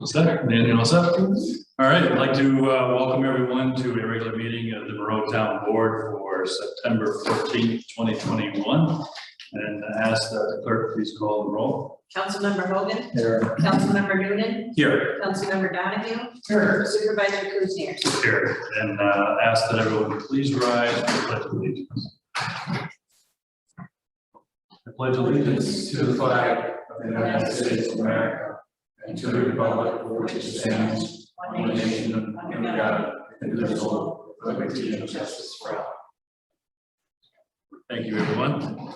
Second, Daniel, second. All right, I'd like to welcome everyone to a regular meeting of the Monroe Town Board for September 14th, 2021. And ask that the clerk please call the roll. Councilmember Hogan. Here. Councilmember Noonan. Here. Councilmember Donahue. Here. Supervisor Kuznier. Here. And ask that everyone please rise for the pledge of allegiance. I pledge allegiance to the flag of the United States of America and to the republic for which it stands, one nation, under God, indivisible, with liberty and justice for all. Thank you, everyone.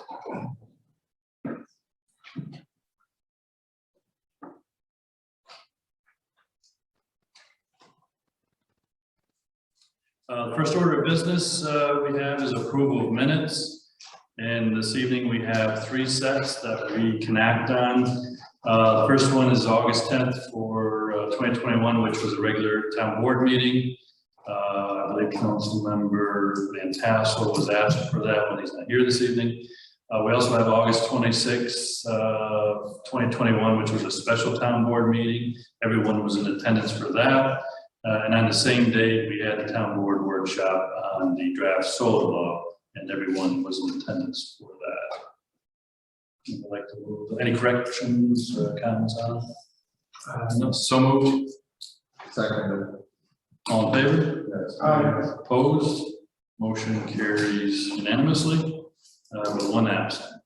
The first order of business we have is approval of minutes. And this evening we have 3 sets that we can act on. The first one is August 10th for 2021, which was a regular town board meeting. I believe Councilmember Van Tassel was asked for that when he's not here this evening. We also have August 26th, 2021, which was a special town board meeting. Everyone was in attendance for that. And on the same day, we had a town board workshop on the draft solar law, and everyone was in attendance for that. Would like to move. Any corrections or comments on? No, so moved. Second. All in favor? Yes. Opposed? Motion carries unanimously with 1 absent.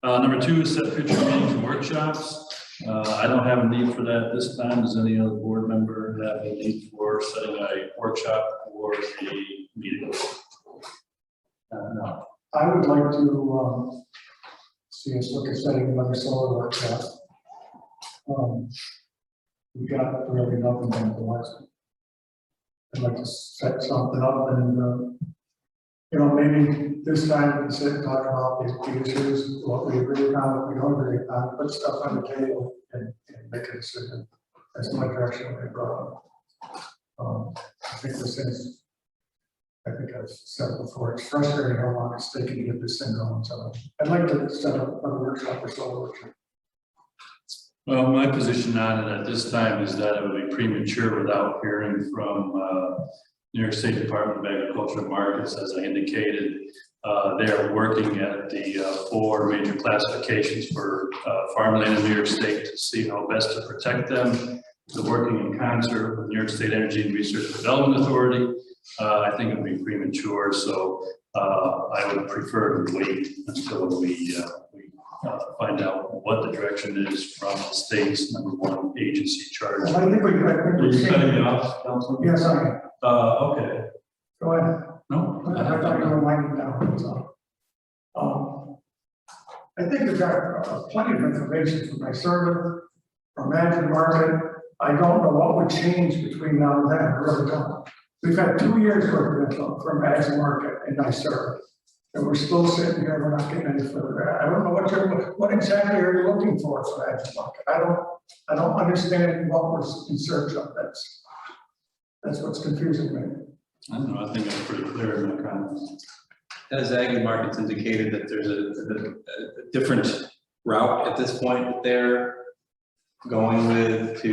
Number 2 is set future meetings and workshops. I don't have a need for that this time. Does any other board member have a need for setting a workshop or a meeting? No. I would like to see us look at setting another solar workshop. We got really nothing on the last one. I'd like to set something up and, you know, maybe this time we can sit and talk about the issues, what we agree on, what we don't agree on, put stuff on the table and make a decision. That's my direction when I brought up. I think this is, I think I've said it before, it's frustrating how long it's taking to get this thing going. So I'd like to set up a workshop or solar workshop. Well, my position on it at this time is that it would be premature without hearing from New York State Department of Agriculture and Markets. As I indicated, they are working at the 4 major classifications for farmland in New York State to see how best to protect them. They're working in concert with New York State Energy and Research and Development Authority. I think it would be premature, so I would prefer to wait until we find out what the direction is from the state's #1 agency charge. Well, I think we Are you cutting me off, Councilman? Yes, I am. Okay. Go ahead. No? I thought you were winding down. So, I think we've got plenty of information from my survey, from Management Market. I don't know what would change between now and then. I really don't. We've had 2 years worth of info from Management Market and my survey. And we're still sitting here, we're not getting any further. I don't know what exactly are you looking for Management Market? I don't understand what we're in search of. That's what's confusing me. I don't know, I think that's pretty clear in my comments. Has Aggie Markets indicated that there's a different route at this point that they're going with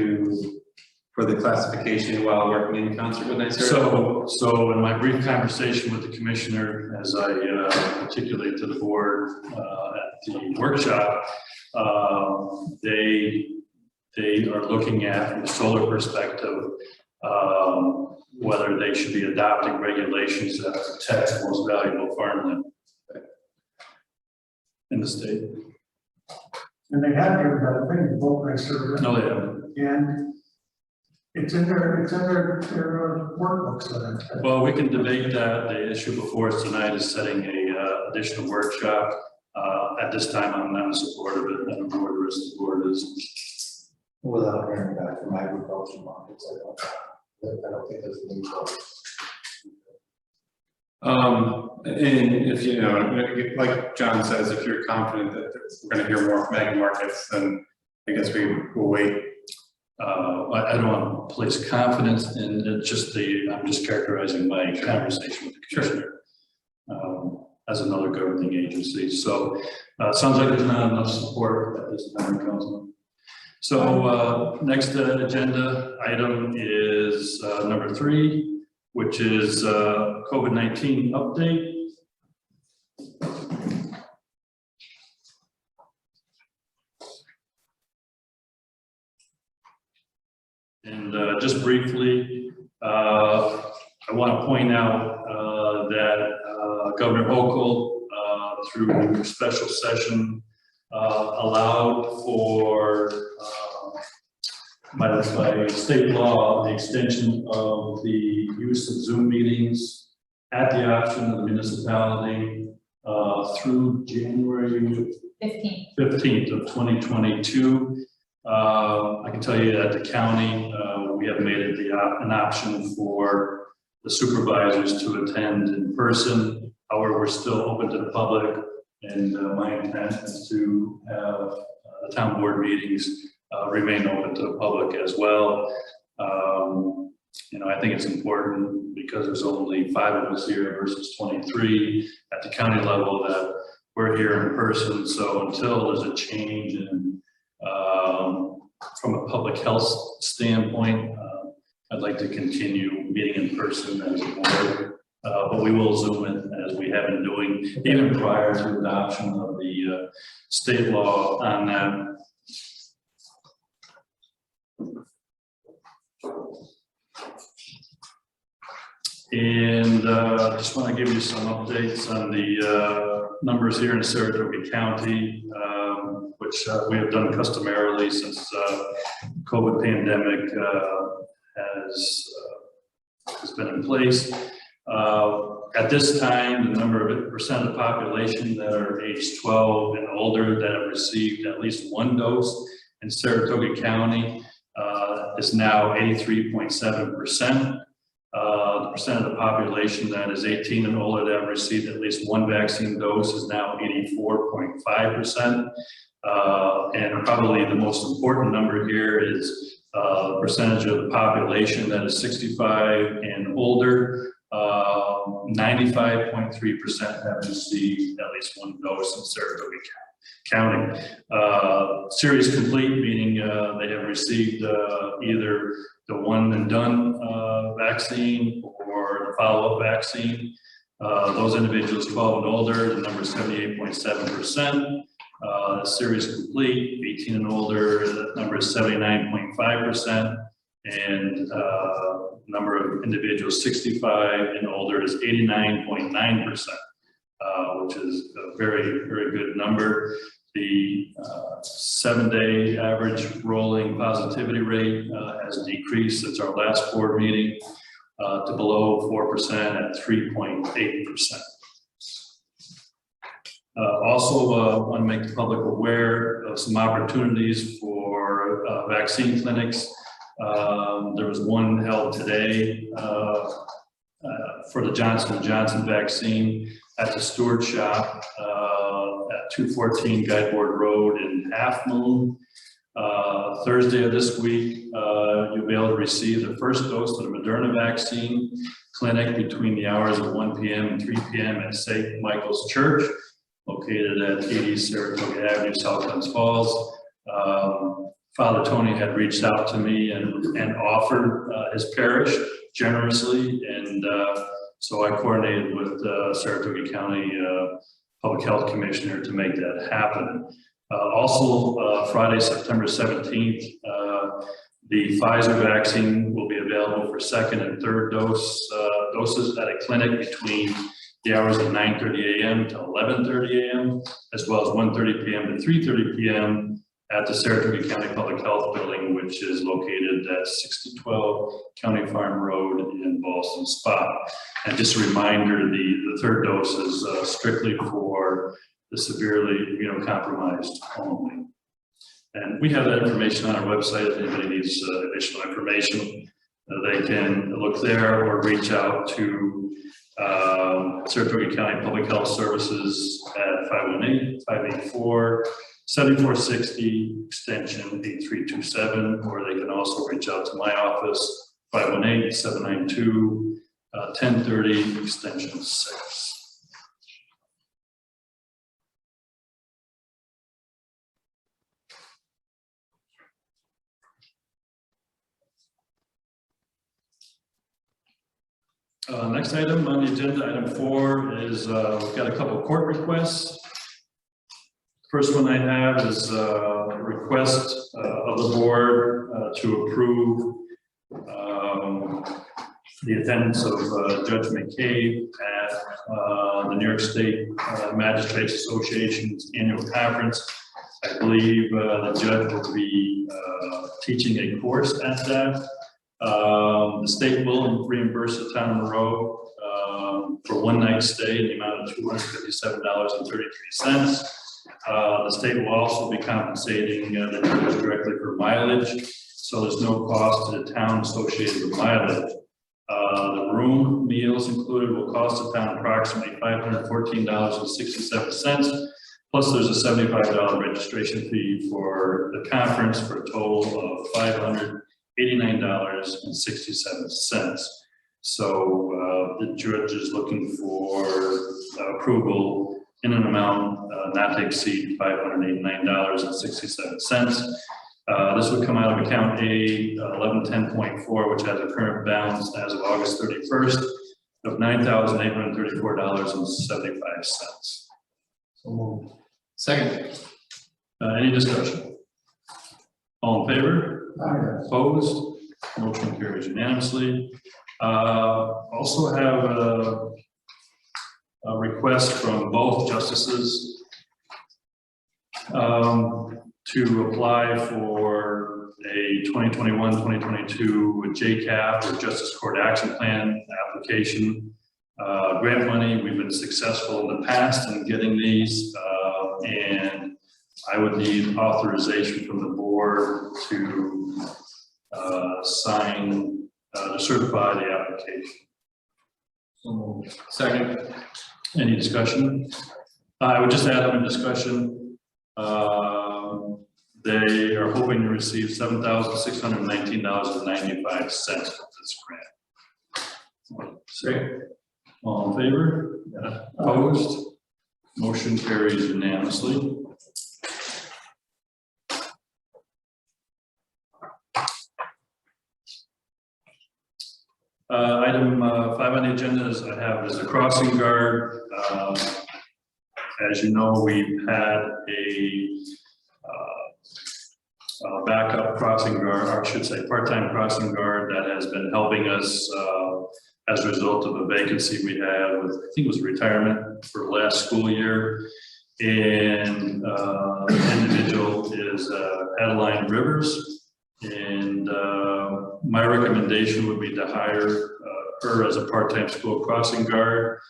for the classification while working in concert with NYSERDA? So in my brief conversation with the commissioner, as I articulated to the board at the workshop, they are looking at, from a solar perspective, whether they should be adopting regulations that protect the most valuable farmland in the state. And they have given that opinion, both my survey. No, they haven't. And it's in their workbooks. Well, we can debate that. The issue before us tonight is setting a additional workshop. At this time, I'm not in support of it. I don't know where the rest of the board is. Without hearing back from Agriculture Markets, I don't think there's a need for it. And if you know, like John says, if you're confident that we're going to hear more from Aggie Markets, then I guess we will wait. I don't want to place confidence in it, I'm just characterizing my conversation with the commissioner as another governing agency. So sounds like there's not enough support at this time, Councilman. So next agenda item is number 3, which is COVID-19 update. And just briefly, I want to point out that Governor Hochul, through special session, allowed for, by state law, the extension of the use of Zoom meetings at the option of the municipality through January 15th of 2022. I can tell you at the county, we have made it an option for the supervisors to attend in person. However, we're still open to the public, and my intent is to have the town board meetings remain open to the public as well. You know, I think it's important because there's only 5 of us here versus 23 at the county level that we're here in person. So until there's a change in from a public health standpoint, I'd like to continue meeting in person as a board, but we will Zoom it as we have been doing even prior to adoption of the state law on that. And just want to give you some updates on the numbers here in Saratoga County, which we have done customarily since COVID pandemic has been in place. At this time, the number of percent of the population that are age 12 and older that have received at least 1 dose in Saratoga County is now 83.7%. The percent of the population that is 18 and older that have received at least 1 vaccine dose is now 84.5%. And probably the most important number here is the percentage of the population that is 65 and older. 95.3% have received at least 1 dose in Saratoga County. Series complete, meaning they have received either the 1 and done vaccine or the follow-up vaccine. Those individuals 12 and older, the number is 78.7%. Series complete, 18 and older, the number is 79.5%. And number of individuals 65 and older is 89.9%, which is a very, very good number. The 7-day average rolling positivity rate has decreased since our last board meeting to below 4% at 3.8%. Also want to make the public aware of some opportunities for vaccine clinics. There was one held today for the Johnson & Johnson vaccine at the Stewart Shop at 214 Guideboard Road in Half Moon. Thursday of this week, you'll be able to receive the first dose of the Moderna vaccine clinic between the hours of 1 p.m. and 3 p.m. at St. Michael's Church, located at 80 Saratoga Avenue, South Glens Falls. Father Tony had reached out to me and offered his parish generously, and so I coordinated with Saratoga County Public Health Commissioner to make that happen. Also, Friday, September 17th, the Pfizer vaccine will be available for 2nd and 3rd doses at a clinic between the hours of 9:30 a.m. to 11:30 a.m., as well as 1:30 p.m. to 3:30 p.m. at the Saratoga County Public Health Building, which is located at 6012 County Farm Road in Ballston Spa. And just a reminder, the 3rd dose is strictly for the severely immunocompromised only. And we have that information on our website. If anybody needs additional information, they can look there or reach out to Saratoga County Public Health Services at 518-584-7460 extension 8327, or they can also reach out to my office, 518-792-1030 extension 6. Next item on the agenda, item 4, is we've got a couple of court requests. First one I have is a request of the board to approve the attendance of Judge McCabe at the New York State Magistrates Association's annual conference. I believe the judge will be teaching a course at that. The state will reimburse the town of Monroe for one night stay in the amount of $257.33. The state will also be compensating the judge directly for mileage, so there's no cost to the town associated with mileage. The room, meals included, will cost the town approximately $514.67. Plus, there's a $75 registration fee for the conference for a total of $589.67. So the judge is looking for approval in an amount not to exceed $589.67. This would come out of account A 1110.4, which has a current balance as of August 31st of $9,834.75. So moved. Second. Any discussion? All in favor? Aye. Opposed? Motion carries unanimously. Also have a request from both justices to apply for a 2021-2022 JCAP or Justice Court Action Plan application. Grant money, we've been successful in the past in getting these, and I would need authorization from the board to sign, to certify the application. So moved. Second. Any discussion? I would just add on a discussion. They are hoping to receive $7,619.95 for this grant. Great. All in favor? Opposed? Motion carries unanimously. Item 5 on the agenda is I have is the crossing guard. As you know, we've had a backup crossing guard, or I should say part-time crossing guard that has been helping us as a result of a vacancy we had with, I think it was retirement for last school year. And the individual is Adeline Rivers. And my recommendation would be to hire her as a part-time school crossing guard.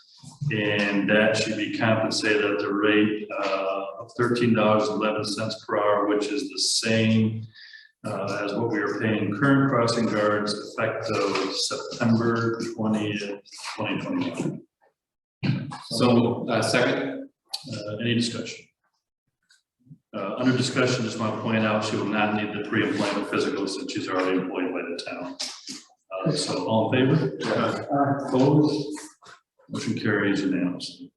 And that should be compensated at the rate of $13.11 per hour, which is the same as what we are paying current crossing guards effective September 20th, 2021. So, second. Any discussion? Under discussion, just want to point out she will not need the pre-employment physical since she's already employed by the town. So all in favor? Aye. Opposed? Motion carries unanimously.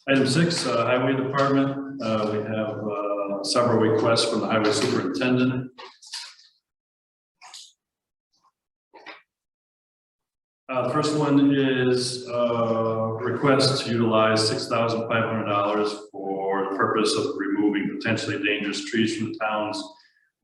Item 6, Highway Department. We have several requests from the Highway Superintendent. The first one is a request to utilize $6,500 for the purpose of removing potentially dangerous trees from the town's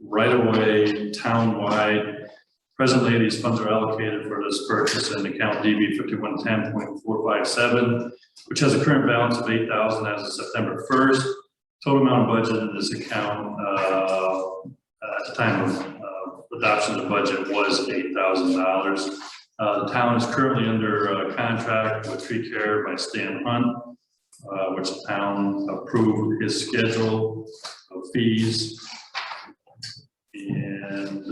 right-of-way town-wide. Presently, these funds are allocated for this purpose in account DB 5110.457, which has a current balance of $8,000 as of September 1st. Total amount of budget in this account at the time of adoption of the budget was $8,000. The town is currently under contract with Tree Care by Stan Hunt, which the town approved his schedule of fees. And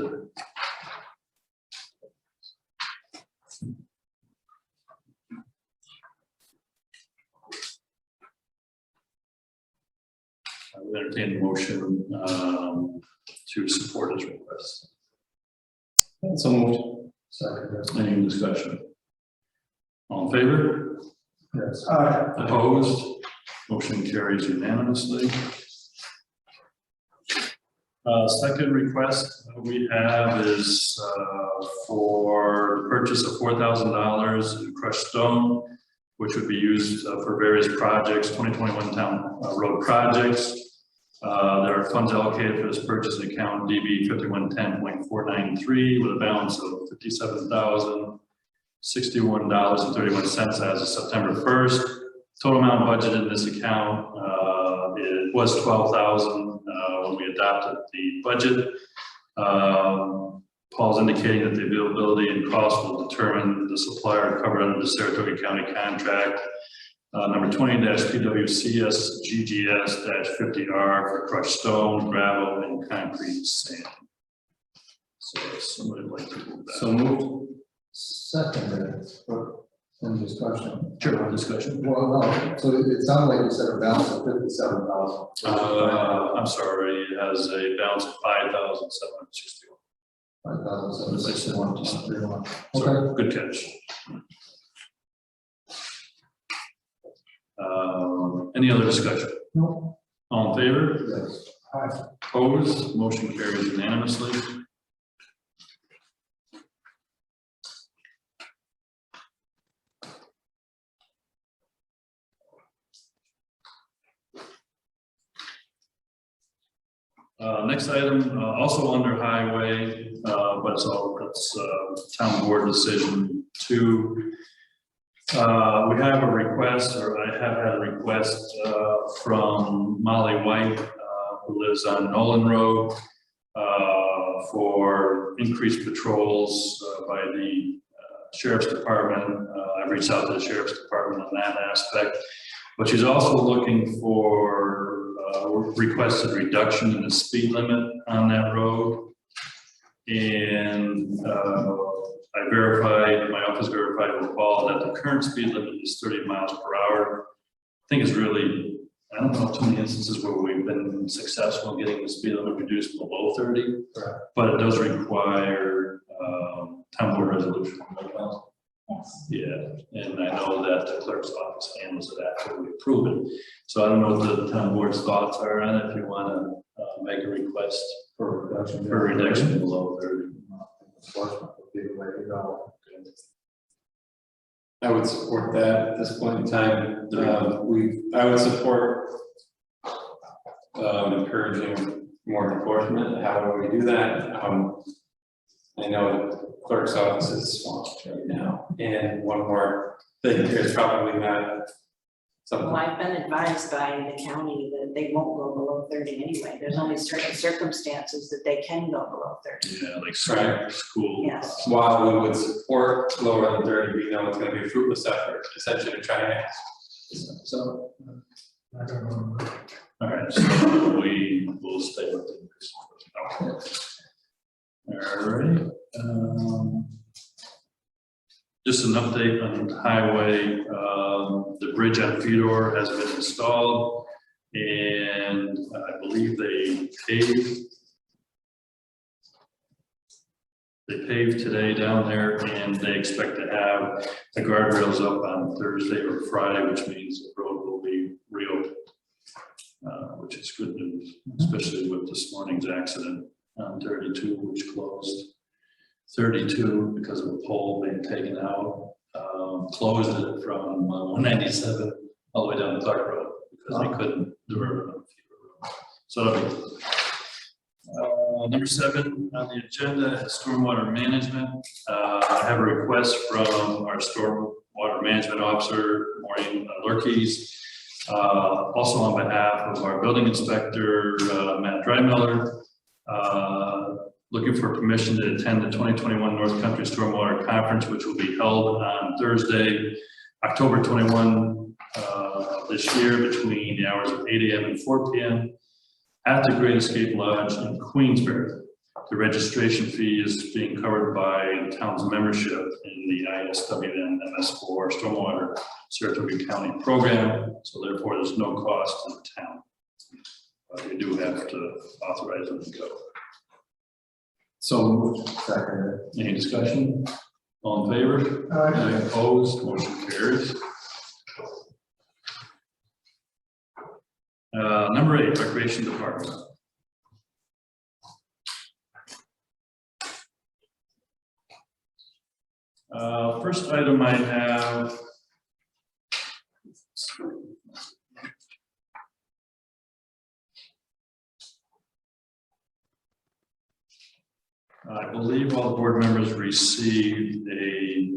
I would entertain the motion to support his request. So moved. Second. Any discussion? All in favor? Yes. Aye. Opposed? Motion carries unanimously. Second request we have is for the purchase of $4,000 in crushed stone, which would be used for various projects, 2021 town road projects. There are funds allocated for this purchase in account DB 5110.493 with a balance of $57,061.31 as of September 1st. Total amount budgeted in this account it was $12,000 when we adopted the budget. Paul's indicating that the availability and cost will determine the supplier covered under the Saratoga County contract. Number 20-PWCS GGS-50R for crushed stone, gravel, and concrete sand. So somebody would like to move that. So moved. Second, any discussion? Sure, discussion. Well, no, so it sounded like you said a balance of 57,000. I'm sorry, it has a balance of 5,761. 5,761. So, Okay. good catch. Any other discussion? No. All in favor? Yes. Opposed? Motion carries unanimously. Next item, also under highway, but it's town board decision two. We have a request, or I have had a request from Molly White, who lives on Nolan Road, for increased patrols by the Sheriff's Department. I've reached out to the Sheriff's Department on that aspect, but she's also looking for requested reduction in the speed limit on that road. And I verified, my office verified with Paul that the current speed limit is 30 miles per hour. I think it's really, I don't know too many instances where we've been successful in getting the speed limit reduced below 30, but it does require town board resolution. Yes. Yeah, and I know that the clerk's office handles it after we approve it. So I don't know what the town board's thoughts are on it, if you want to make a request For reduction. below 30. Enforcement would be the way to go. I would support that at this point in time. I would support encouraging more enforcement. How do we do that? I know the clerk's office is swamped right now. And one more thing, there's probably not something. Well, I've been advised by the county that they won't go below 30 anyway. There's only certain circumstances that they can go below 30. Yeah, like Right. school. Yes. While we would support lower than 30, we know it's going to be a fruitless effort, essentially to try and. So. I don't know. All right, so we will stay with the. Okay. All right. Just an update on the highway. The bridge on Fedor has been installed, and I believe they paved today down there, and they expect to have the guardrails up on Thursday or Friday, which means the road will be reopened, which is good news, especially with this morning's accident on 32, which closed. 32 because of a pole being taken out, closed it from 197 all the way down to Clark Road because they couldn't divert it on Fedor Road. So that'll be number 7 on the agenda is stormwater management. I have a request from our stormwater management officer, Maureen Lurkeys, also on behalf of our building inspector, Matt Drymiller, looking for permission to attend the 2021 North Country Stormwater Conference, which will be held on Thursday, October 21 this year between the hours of 8 a.m. and 4 p.m. at the Great Escape Lodge in Queensbury. The registration fee is being covered by the town's membership in the ISWN MS4 Stormwater Saratoga County program, so therefore there's no cost to the town. But we do have to authorize them to go. So moved. Second. Any discussion? All in favor? Any opposed? Motion carries. Number 8, Recreation Department. First item I have. I believe all the board members received a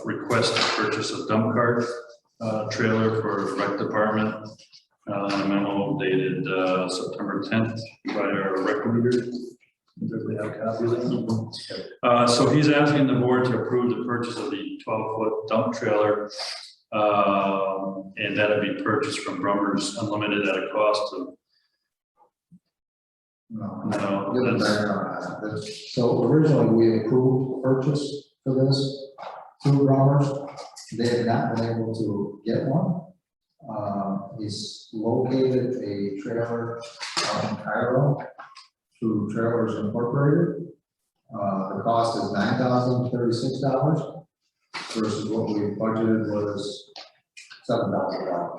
request to purchase a dump cart trailer for rec department. A memo dated September 10th by our rec leader. Does we have a copy of that? So he's asking the board to approve the purchase of the 12-foot dump trailer. And that'd be purchased from Brummers Unlimited at a cost of. No, Get the that's, background on that. So originally, we approved purchase for this through Brummers. They have not been able to get one. He's located a trailer out in Cairo through Trailers Incorporated. The cost is $9,036 versus what we budgeted was $7,000.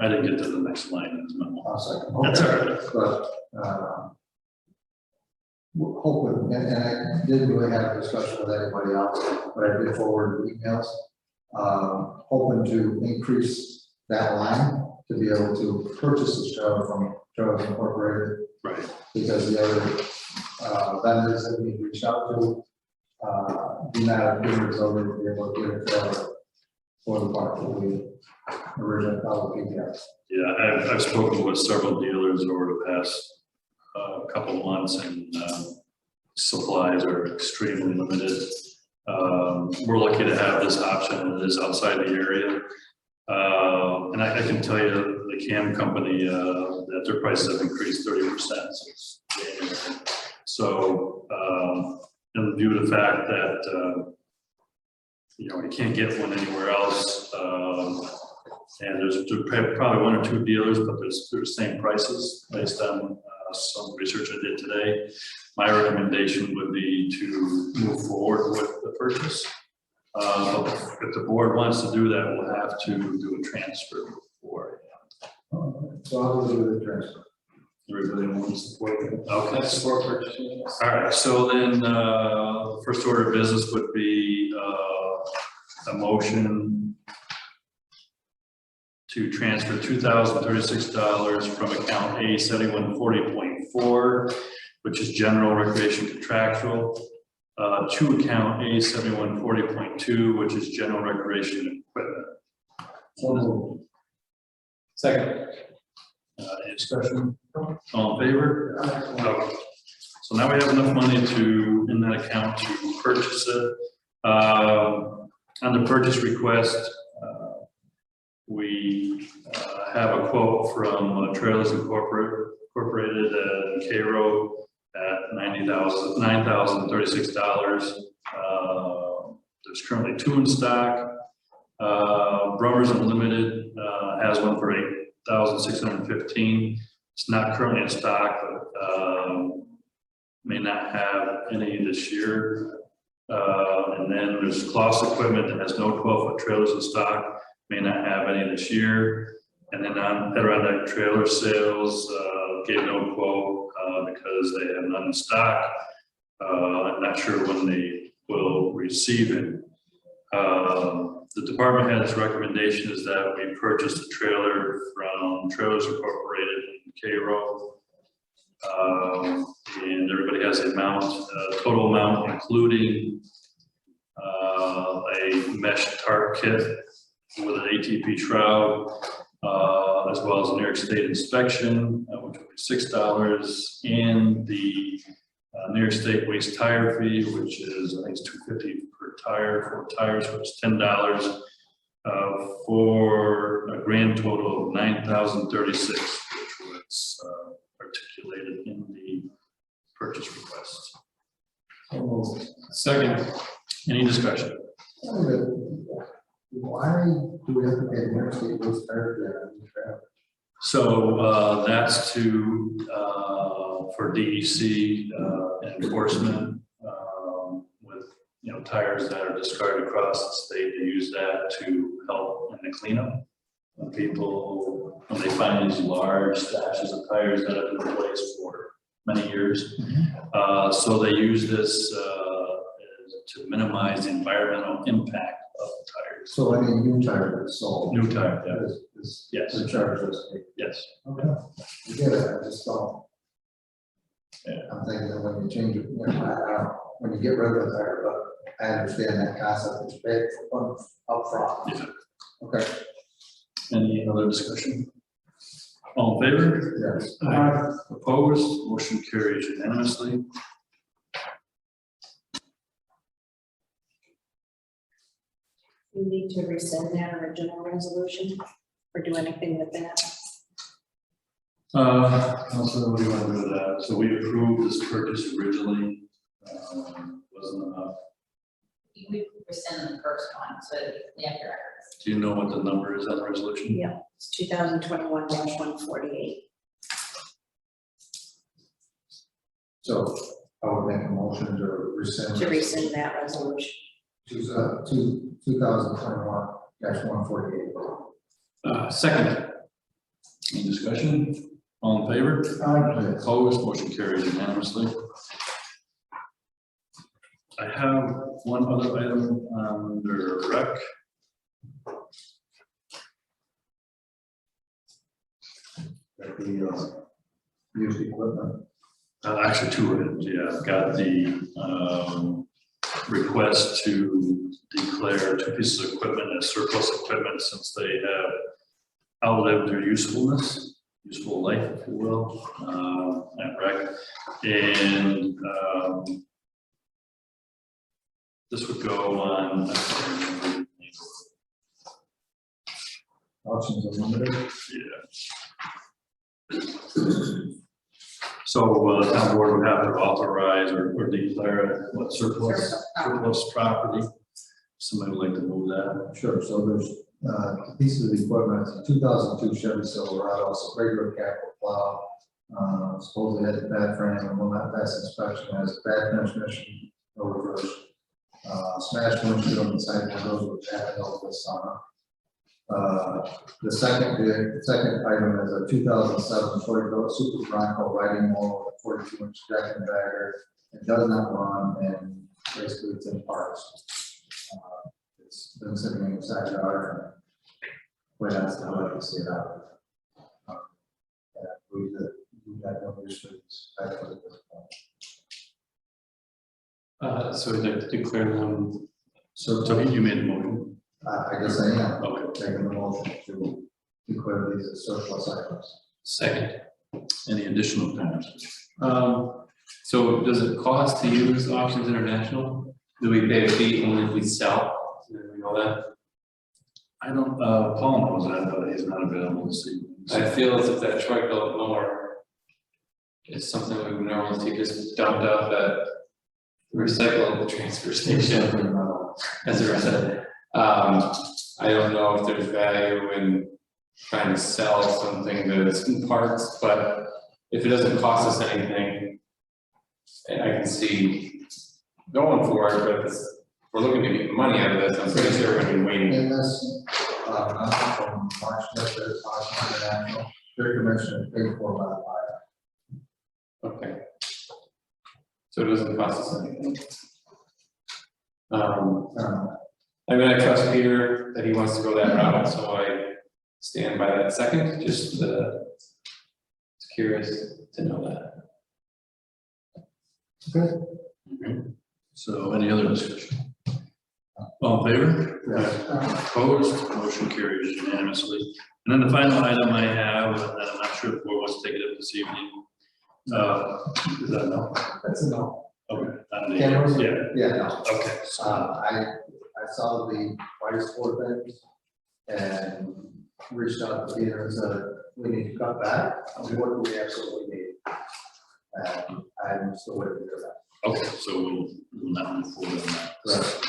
I didn't get to the next line in his memo. I'll second. That's all right. But, hoping, and I didn't really have a discussion with anybody else, but I did forward emails. Hoping to increase that line to be able to purchase the trailer from Trailers Incorporated. Right. Because the other vendors that we reached out to do not appear as though they would be able to get a trailer for the part that we originally thought would be there. Yeah, I've spoken with several dealers over the past couple of months, and supplies are extremely limited. We're lucky to have this option that is outside the area. And I can tell you, the CAM company, that their prices have increased 30% since January. So, in view of the fact that, you know, you can't get one anywhere else, and there's probably one or two dealers, but they're the same prices based on some research I did today. My recommendation would be to move forward with the purchase. But if the board wants to do that, we'll have to do a transfer before. So I'll do the transfer. Everybody wants to support it? Okay. Support purchasing. All right, so then, the first order of business would be, a motion to transfer $2,036 from account A 7140.4, which is general recreation contractual, to account A 7140.2, which is general recreation equipment. So Second. Any discussion? All in favor? Okay. So now we have enough money in that account to purchase it. On the purchase request, we have a quote from Trailers Incorporated in Cairo at $9,036. There's currently 2 in stock. Brummers Unlimited has one for $8,615. It's not currently in stock, but may not have any this year. And then there's Kloss Equipment that has no 12-foot trailers in stock, may not have any this year. And then on Adirondack Trailer Sales, gave no quote because they have none in stock. I'm not sure when they will receive it. The department head's recommendation is that we purchase the trailer from Trailers Incorporated in Cairo. And everybody has the amount, total amount, including a mesh tarp kit with an ATP shroud, as well as a New York State inspection, which would be $6, and the New York State waste tire fee, which is, I think it's $250 per tire, 4 tires, which is $10, for a grand total of $9,036, which was articulated in the purchase request. Second. Any discussion? why do we have to pay New York State waste tire for So that's for DEC enforcement with, you know, tires that are discarded across the state. They use that to help in the cleanup. When people, when they find these large stashes of tires that have been replaced for many years. So they use this as to minimize the environmental impact of tires. So any new tire that's sold. New tire, yeah, Is yes, the charge this week. yes. Okay. You get it, I just don't. Yeah. I'm thinking that when you change it, you know, when you get rid of the tire, but I understand that concept is paid for upfront. Yeah. Okay, Any other discussion? All in favor? yes. Opposed, motion carries unanimously. You need to rescind that original resolution or do anything with that. Also, what do you want to do with that? So we approved this purchase originally, wasn't enough. We rescind the first one, so we have your records. Do you know what the number is on the resolution? Yeah, it's 2021-148. So I would make a motion to rescind. To rescind that resolution. 2021-148. Second. Any discussion? All in favor? Yes. Opposed, motion carries unanimously. I have one other item under rec. The used equipment. Actually, two items, yeah. I've got the request to declare two pieces of equipment as surplus equipment since they have outlived their usefulness, useful life, if you will, at rec. And this would go on. Options unlimited. Yeah. So the town board would have to authorize or declare what surplus property. Somebody would like to move that. Sure, so there's pieces of equipment, a 2002 Chevy Silverado, it's a regular capital plow. Supposedly had a bad frame and will not pass inspection, has a bad transmission, no reverse. Smashed windshield and side windows which happened over the summer. The second item is a 2007 Toyota Super Bronco riding mower with a 42-inch deck and bagger. It does not run and basically it's in parts. It's been sitting in the side yard and quite honestly, I like to see it out. We've got no use for these items at this point. So we'd like to declare them. So you made the motion. I guess I am Okay. taking the motion to declare these as surplus items. Second. Any additional comments? So does it cost to use Auctions International? Do we pay a fee only if we sell? Do we know that? I don't, Paul knows that, but he's not available this evening. I feel as if that truck built mower is something we would normally see just dumped off at the recyclable transfer station as a resident. I don't know if there's value in trying to sell something that's in parts, but if it doesn't cost us anything, I can see going for it, but if we're looking to get money out of this, I'm pretty sure we're gonna be waiting. In this, not from March, that's International, their commission is paid for by the buyer. Okay. So it doesn't cost us anything. I mean, I trust Peter that he wants to go that route, so I stand by that second, just curious to know that. Okay. So any other discussion? All in favor? Yes. Opposed, motion carries unanimously. And then the final item I have, and I'm not sure if the board wants to take it up this evening. Is that no? That's a no. Okay. On the- Cameras? Yeah, Yeah, no. okay. So I saw the price for things and reached out to Peter and said, we need to cut back, what do we absolutely need? And I'm still waiting to hear that. okay, so we'll not move forward on that. Right.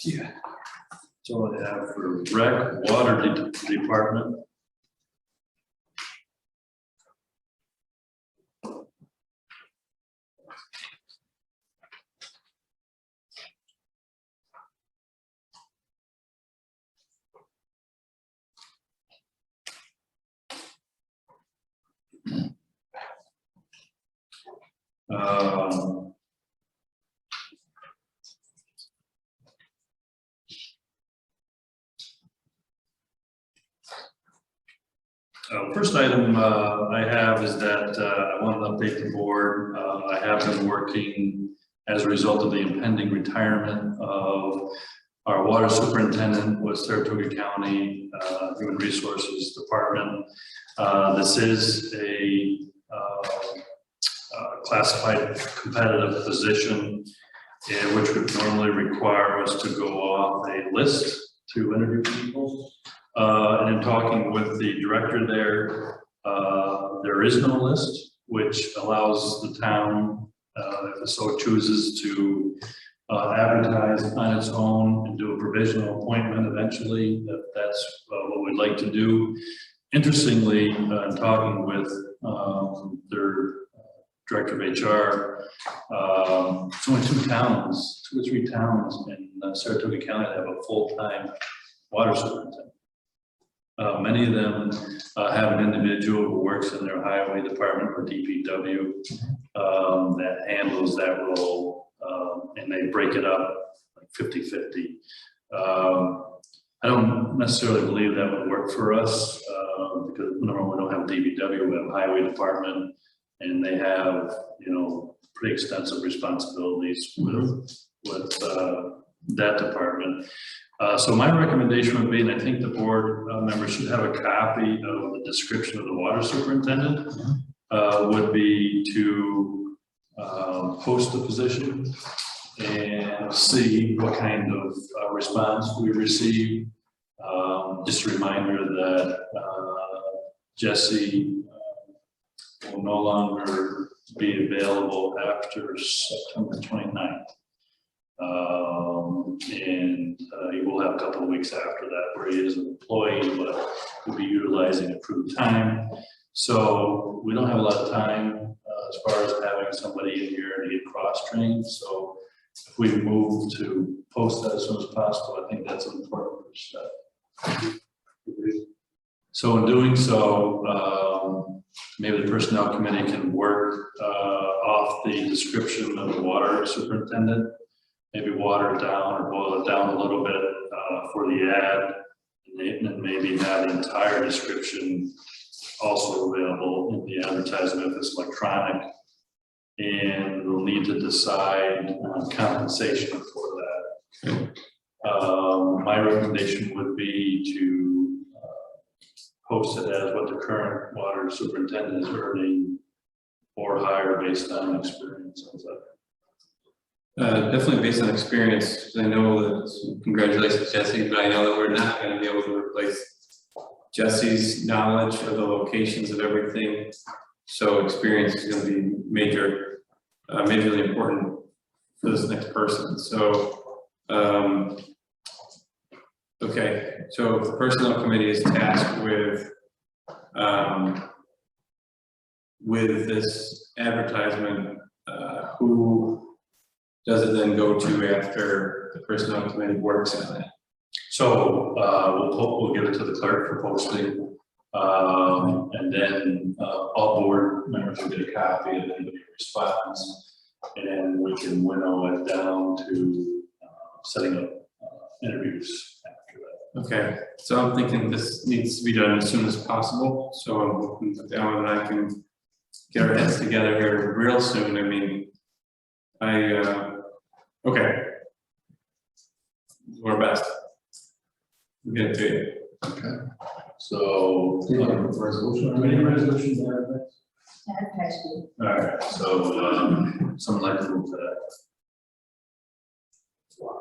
Yeah. That's all I have for rec, water department. First item I have is that I want to update the board. I have been working as a result of the impending retirement of our water superintendent with Saratoga County Human Resources Department. This is a classified competitive position, which would normally require us to go off a list to interview people. And in talking with the director there is no list, which allows the town, if it so chooses, to advertise on its own and do a provisional appointment eventually. That's what we'd like to do. Interestingly, in talking with their director of HR, it's only two or three towns in Saratoga County that have a full-time water superintendent. Many of them have an individual who works in their highway department or DPW that handles that role, and they break it up like 50-50. I don't necessarily believe that would work for us because number one, we don't have DPW, we have a highway department, and they have, you know, pretty extensive responsibilities with that department. So my recommendation would be, and I think the board members should have a copy of the description of the water superintendent, would be to post the position and see what kind of response we receive. Just a reminder that Jesse will no longer be available after September 29th. And he will have a couple of weeks after that where he is an employee, but he'll be utilizing approved time. So we don't have a lot of time as far as having somebody in here to get cross-trained. So if we move to post that as soon as possible, I think that's an important first step. So in doing so, maybe the personnel committee can work off the description of the water superintendent, maybe water it down or boil it down a little bit for the ad, and then maybe have the entire description also available in the advertisement if it's electronic. And we'll need to decide on compensation for that. My recommendation would be to post it as what the current water superintendent is earning or higher based on experience. Definitely based on experience, 'cause I know that, congratulations Jesse, but I know that we're not gonna be able to replace Jesse's knowledge of the locations of everything. So experience is gonna be majorly important for this next person. So, okay, so if the personnel committee is tasked with this advertisement, who does it then go to after the personnel committee works on it? So we'll give it to the clerk for posting, and then all board members will get a copy of anybody who responds, and we can winnow it down to setting up interviews after that. Okay, so I'm thinking this needs to be done as soon as possible, so I'm hoping that Alan and I can get our heads together here real soon. I mean, okay. Do our best. We'll get it to you. Okay. So, Do you have a resolution? Any resolutions there? all right, so someone like to move to that.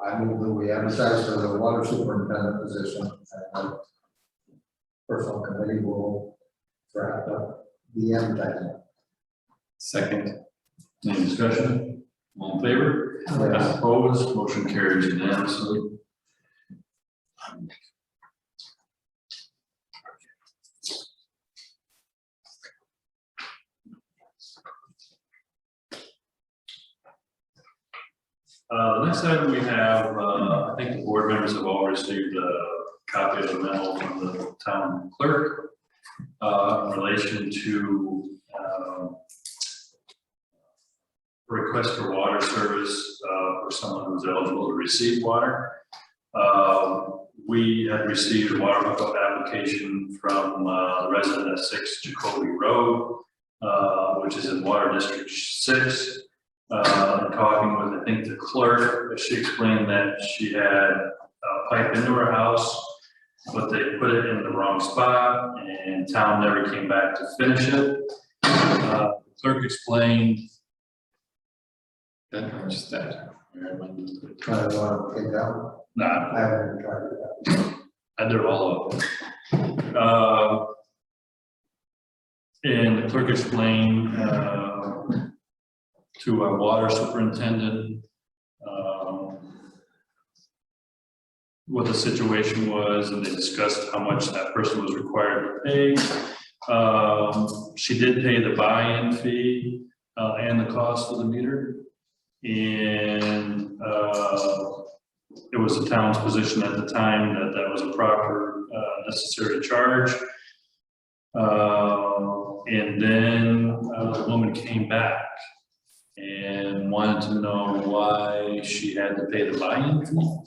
I move that we advertise for the water superintendent position, and personal committee will draft up the advertisement. Second. Any discussion? All in favor? Yes. Opposed? Motion carries unanimously. The next item we have, I think the board members have all received a copy of the memo from the town clerk in relation to request for water service for someone who's eligible to receive water. we have received a water hookup application from the resident at 6 Jacoby Road, which is in Water District 6. Talking with, I think, the clerk, she explained that she had a pipe into her house, but they put it in the wrong spot, and town never came back to finish it. The clerk explained. Then or just that. Try to take that one. Nah, I haven't even tried it. I did all of them. And the clerk explained to our water superintendent what the situation was, and they discussed how much that person was required to pay. She did pay the buy-in fee and the cost of the meter. And it was the town's position at the time that that was a proper necessary charge. And then the woman came back and wanted to know why she had to pay the buy-in fee.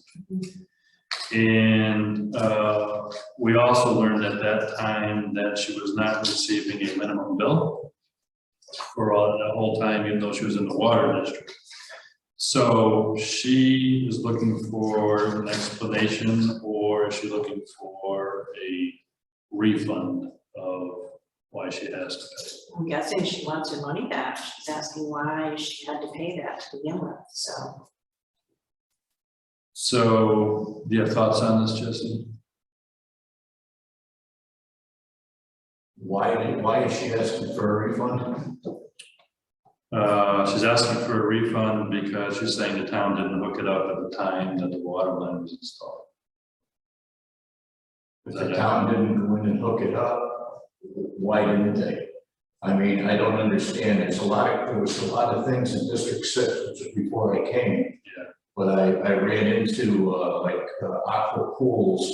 And we also learned at that time that she was not receiving a minimum bill for all the whole time, even though she was in the water district. So she is looking for an explanation, or is she looking for a refund of why she has to pay? I'm guessing she wants her money back. She's asking why she had to pay that to begin with, so. So do you have thoughts on this, Jesse? Why is she asking for a refund? She's asking for a refund because she's saying the town didn't hook it up at the time that the water line was installed. If the town didn't go in and hook it up, why didn't they? I mean, I don't understand. There was a lot of things in District 6, which was before I came. Yeah. But I ran into aqua pools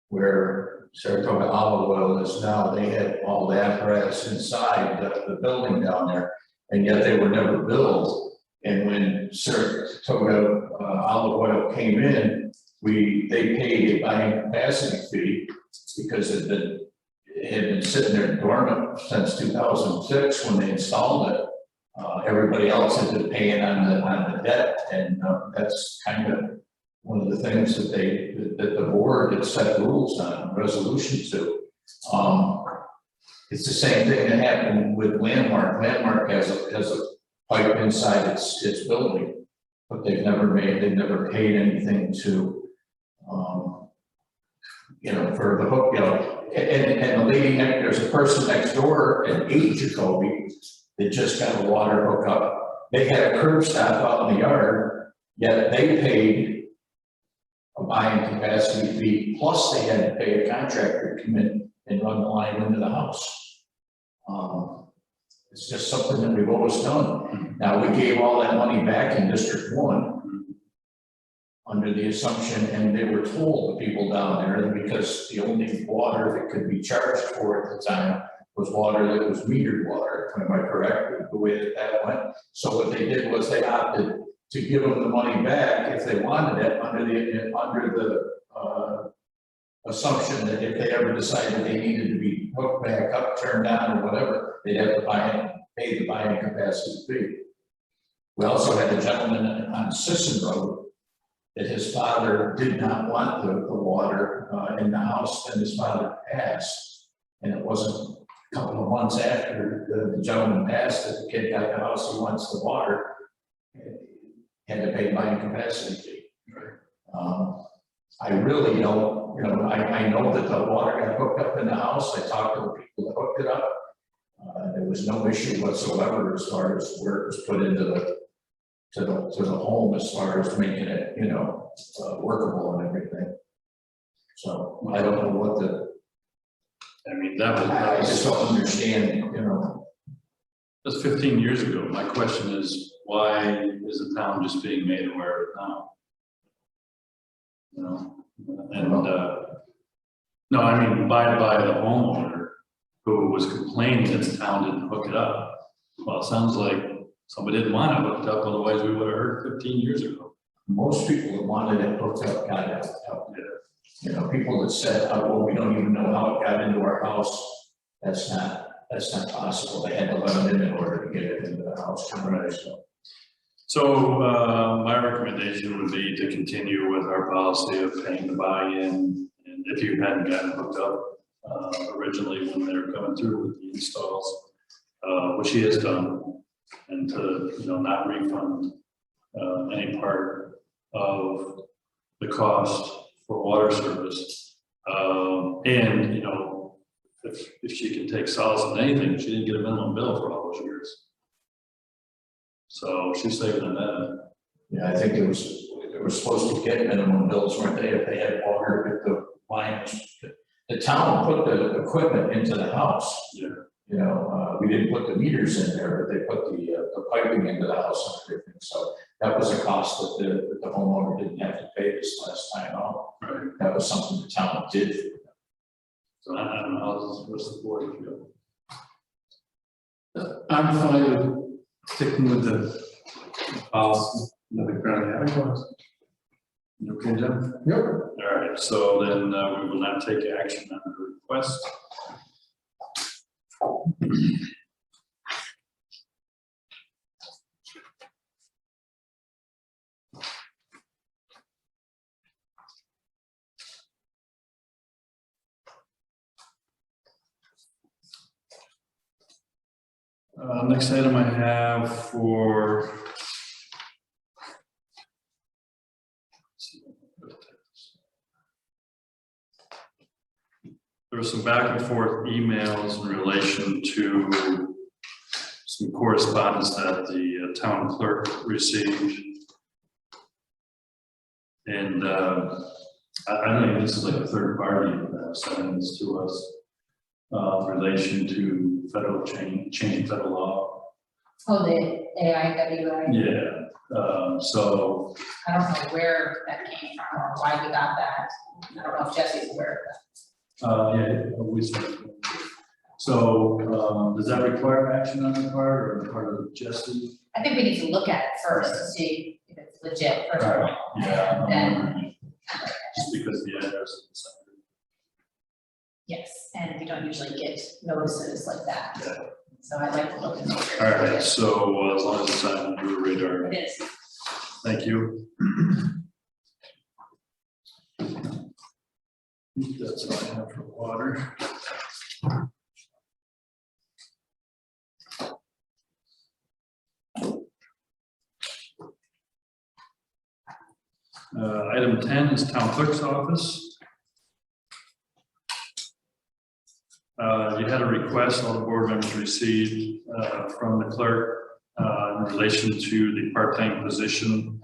where Saratoga Olive Oil is now. They had all the apparatus inside the building down there, and yet they were never billed. And when Saratoga Olive Oil came in, they paid a buying capacity fee because it had been sitting there dormant since 2006 when they installed it. Everybody else had been paying on the debt, and that's kind of one of the things that the board had set rules on, resolution to. It's the same thing that happened with Landmark. Landmark has a pipe inside its building, but they've never paid anything to, for the hook, and the lady there's a person next door at 8 Jacoby that just got a water hookup. They had a curb stop out in the yard, yet they paid a buying capacity fee, plus they had to pay a contractor to come in and run the line into the house. It's just something that we've always done. Now, we gave all that money back in District 1 under the assumption, and they were told, the people down there, that because the only water that could be charged for at the time was water that was metered water. Am I correct with the way that went? So what they did was they opted to give them the money back if they wanted it under the assumption that if they ever decided they needed to be hooked back up, turned on, or whatever, they'd have to pay the buying capacity fee. We also had a gentleman on Sisson Road that his father did not want the water in the house, and his father passed. And it wasn't a couple of months after the gentleman passed that the kid got the house, he wants the water, had to pay buying capacity fee. I really don't, I know that the water got hooked up in the house. I talked to the people that hooked it up. There was no issue whatsoever as far as where it was put into the home, as far as making it, workable and everything. So I don't know what I just don't understand, That's 15 years ago. My question is, why is the town just being made aware of it now? And no, I mean, by the homeowner who was complaining that the town didn't hook it up. Well, it sounds like somebody didn't want it hooked up, otherwise we would have heard 15 years ago. most people that wanted it hooked up got it hooked up. You know, people that said, oh, well, we don't even know how it got into our house, that's not possible. They had to let them in order to get it into the house. Right, so. So, my recommendation would be to continue with our policy of paying the buy-in, and if you hadn't gotten hooked up, originally when they were coming through with the installs, which he has done, and to, you know, not refund, any part of the cost for water service. And, you know, if she can take solace in anything, she didn't get a minimum bill for all those years. So she's saving on that. Yeah, I think they were supposed to get minimum bills, weren't they, if they had water, if the lines. The town put the equipment into the house. Yeah. You know, we didn't put the meters in there, but they put the piping into the house and everything, so that was a cost that the homeowner didn't have to pay this last time out. Right. That was something the town did. So I don't know how this was the board feel. I'm fine with sticking with the policy that we currently have. You okay, Jim? Yep. All right, so then we will not take action on the request. Next item I have for there was some back and forth emails in relation to some correspondence that the town clerk received. And I don't know, this is like a third party sending this to us in relation to federal change federal law. Oh, the AIWA, Yeah, so I don't know where that came from or why we got that. I don't know if Jesse's aware of that. yeah, we said. So does that require action on the part or on the part of Jesse? I think we need to look at it first to see if it's legit, first of all. Yeah. Then, Just because the address is the same. yes, and we don't usually get notices like that. Yeah. So I'd like to look at those. All right, so as long as it's on your radar, It is. thank you. That's all I have for water. Item 10 is town clerk's office. You had a request all the board members received from the clerk in relation to the part-time position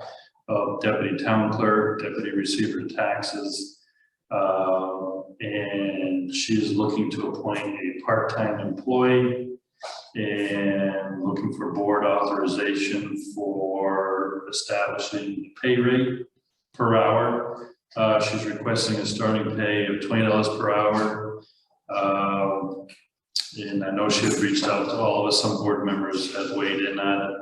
of deputy town clerk, deputy receiver of taxes. And she is looking to appoint a part-time employee and looking for board authorization for establishing the pay rate per hour. She's requesting a starting pay of $20 per hour. And I know she had reached out to all of us, some board members had weighed in on it.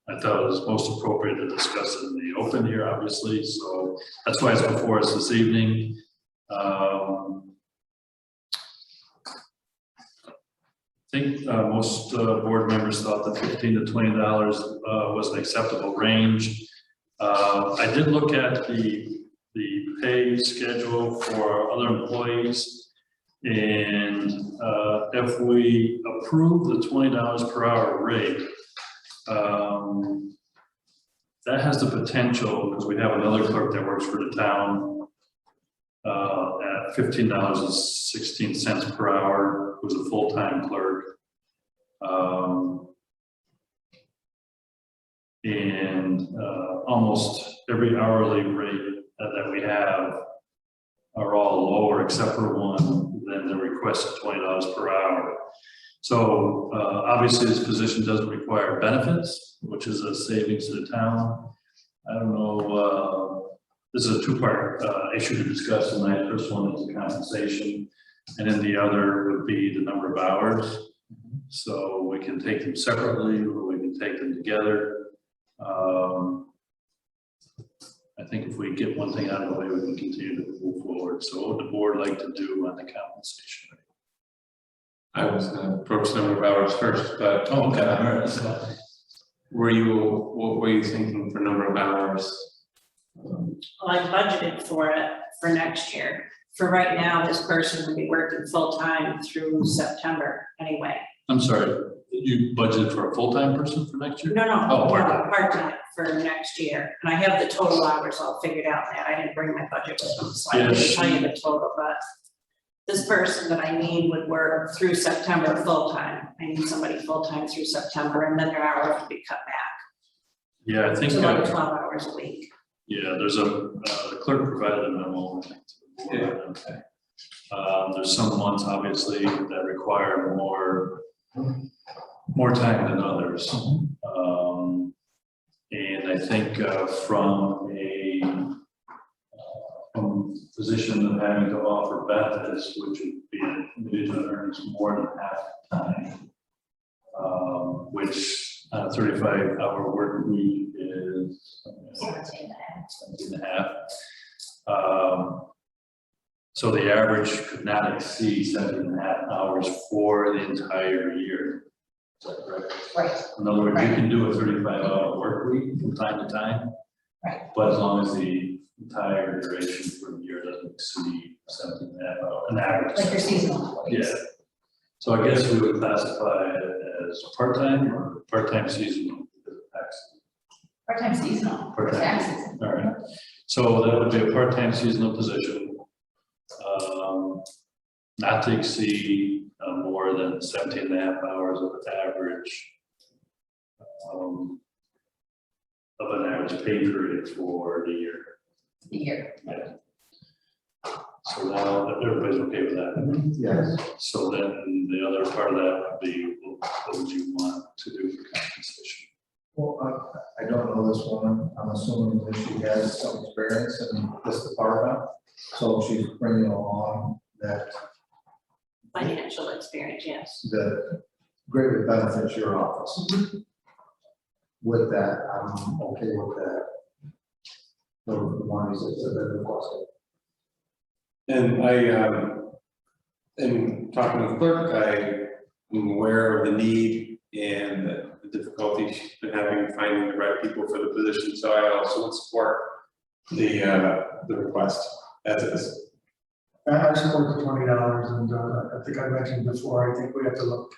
I thought it was most appropriate to discuss it in the open here, obviously, so that's why it's before us this evening. I think most board members thought that $15 to $20 was an acceptable range. I did look at the pay schedule for other employees, and if we approve the $20 per hour rate, that has the potential, because we have another clerk that works for the town at $15.16 per hour, who's a full-time clerk. And almost every hourly rate that we have are all lower except for one than the requested $20 per hour. So obviously this position doesn't require benefits, which is a savings to the town. I don't know, this is a two-part issue to discuss tonight. First one is the compensation, and then the other would be the number of hours. So we can take them separately or we can take them together. I think if we get one thing out of the way, we can continue to move forward. So what would the board like to do on the compensation rate? I was gonna approach the number of hours first, but. Oh, okay, all right, that's fine. What were you thinking for number of hours? Well, I budgeted for it for next year. For right now, this person will be working full-time through September anyway. I'm sorry, you budgeted for a full-time person for next year? No, Oh, part-time. part-time for next year. And I have the total hours all figured out now. I didn't bring my budget with me, so I Yeah, can't tell you the total, but this person that I need would work through September full-time. I need somebody full-time through September, and then their hours would be cut back Yeah, I think, to like 12 hours a week. yeah, there's the clerk provided a memo, I think, to the board. Okay. There's some months, obviously, that require more time than others. And I think from a position of having to offer benefits, which would be an individual earns more than half the time, which 35-hour work week is 17.5. So the average could not exceed 17.5 hours for the entire year. Is that correct? Right. In other words, you can do a 35-hour work week from time to time. Right. But as long as the entire duration for the year doesn't exceed 17.5 hours, an average. Like your seasonal employees. Yeah. So I guess we would classify it as part-time or part-time seasonal. Part-time seasonal, for Part-time. taxes. All right, so that would be a part-time seasonal position. Not to exceed more than 17.5 hours of average. Of an average pay period for the year. The year. So now everybody's okay with that. Yes. So then the other part of that would be, what would you want to do for compensation? Well, I don't know this woman. I'm assuming that she has some experience in this department. So she's bringing along that Financial experience, yes. greatly benefits your office. With that, I'm okay with that. The ones that are requested. And in talking with clerk, I'm aware of the need and the difficulty she's been having finding the right people for the position, so I also would support the request as is. I support the $20, and I think I mentioned before, I think we have to look,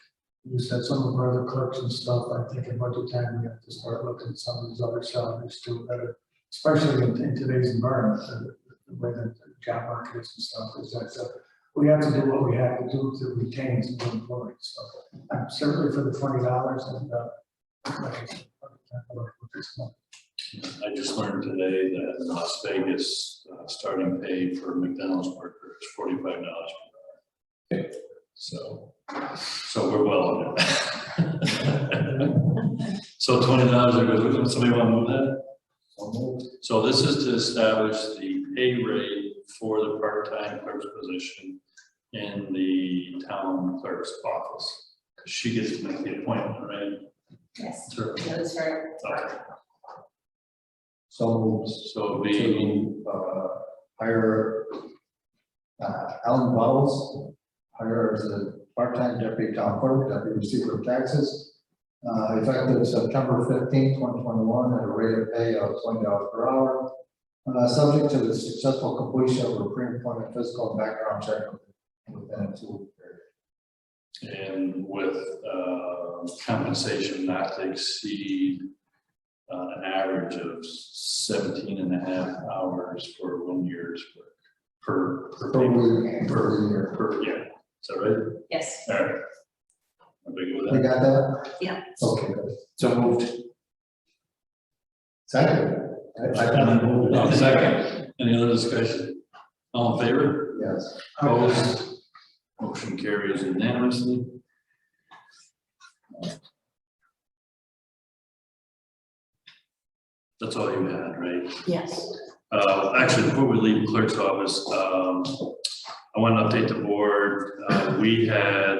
you said some of our other clerks and stuff, I think in budget time, we have to start looking at some of these other salaries too, better, especially in today's environment, the way that the job market is and stuff, is that we have to do what we have to do to retain some employees, so I'm certainly for the $20 and I just learned today that in Las Vegas, starting pay for McDonald's worker is $45 per hour. So we're well under. So $20, somebody want to move that? So this is to establish the pay rate for the part-time clerk's position in the town clerk's office. She gets to make the appointment, right? Yes. Sure. That is for. Okay. So So it'd be, hire Alan Wells, hire as a part-time deputy town clerk, deputy receiver of taxes, effective September 15, 2021, at a rate of pay of $20 per hour, subject to the successful completion of a pre-employment physical and background check within a 2-week period. and with compensation not to exceed an average of 17.5 hours for 1 year's work per Per year. yeah, is that right? Yes. All right. I'm big with You that. got that? Yeah. Okay, good. So moved. Second. Second, any other discussion? All in favor? Yes. Opposed? Motion carries unanimously. That's all you had, right? Yes. Actually, before we leave clerk's office, I want to update the board. We had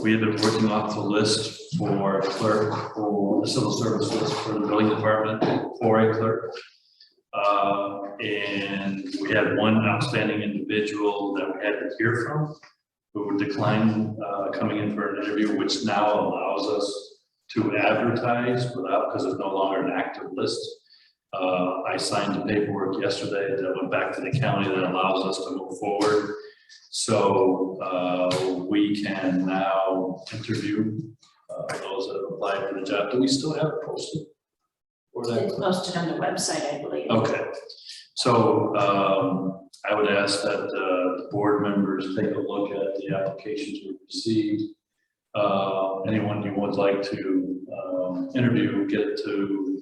been working off the list for a clerk for the civil service list for the building department for a clerk. And we had one outstanding individual that we had to hear from who declined coming in for an interview, which now allows us to advertise without, because it's no longer an active list. I signed the paperwork yesterday that went back to the county that allows us to move forward. So we can now interview those that have applied for the job. Do we still have it posted? Or that? It's posted on the website, I believe. Okay, so I would ask that the board members take a look at the applications we received. Anyone who would like to interview, get it to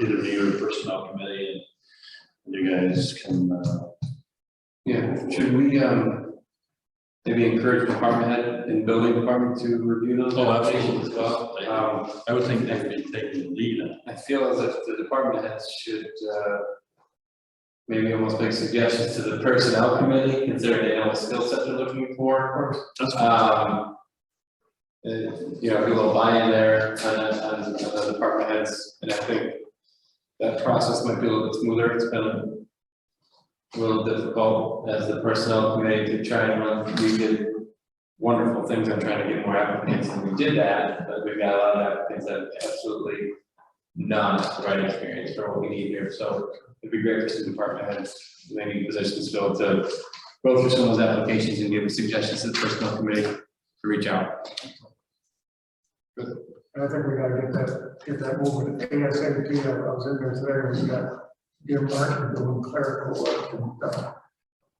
either me or the personnel committee, and you guys can. Yeah, should we, maybe encourage department head and building department to review those Oh, applications absolutely. as well? I would think they would be taking the lead on it. I feel as if the department heads should, maybe almost make suggestions to the personnel committee, considering they know what skill set they're looking for. That's fine. You know, a little buy-in there on the department heads, and I think that process might be a little bit smoother. It's been a little difficult as the personnel committee to try and run. We did wonderful things on trying to get more applicants, and we did that, but we've got a lot of applicants that have absolutely not the right experience for what we need here. So it'd be great for some department heads, maybe positions filled, to go through some of those applications and give suggestions to the personnel committee to reach out. And I think we gotta get that moving. ASAP, I was in there today, we got Jim Martin doing clerical work and,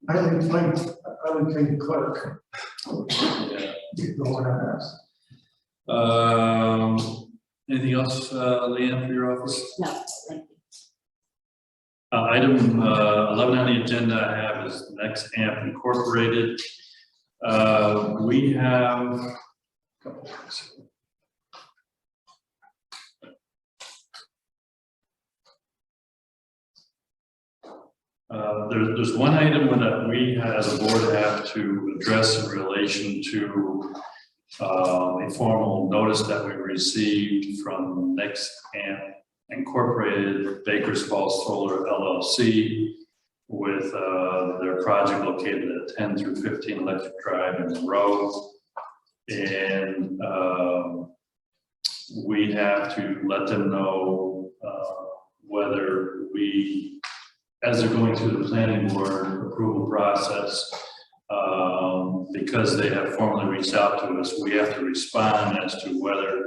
I would think clerk. Yeah. Get going on that. Anything else, Leanne, for your office? No, thank you. Item 11 on the agenda I have is Next Amp Incorporated. We have a couple things here. There's one item that we as a board have to address in relation to a formal notice that we received from Next Amp Incorporated, Bakers Falls Solar LLC, with their project located at 10 through 15 Electric Drive in Monroe. And we have to let them know whether we, as they're going through the planning board approval process, because they have formally reached out to us, we have to respond as to whether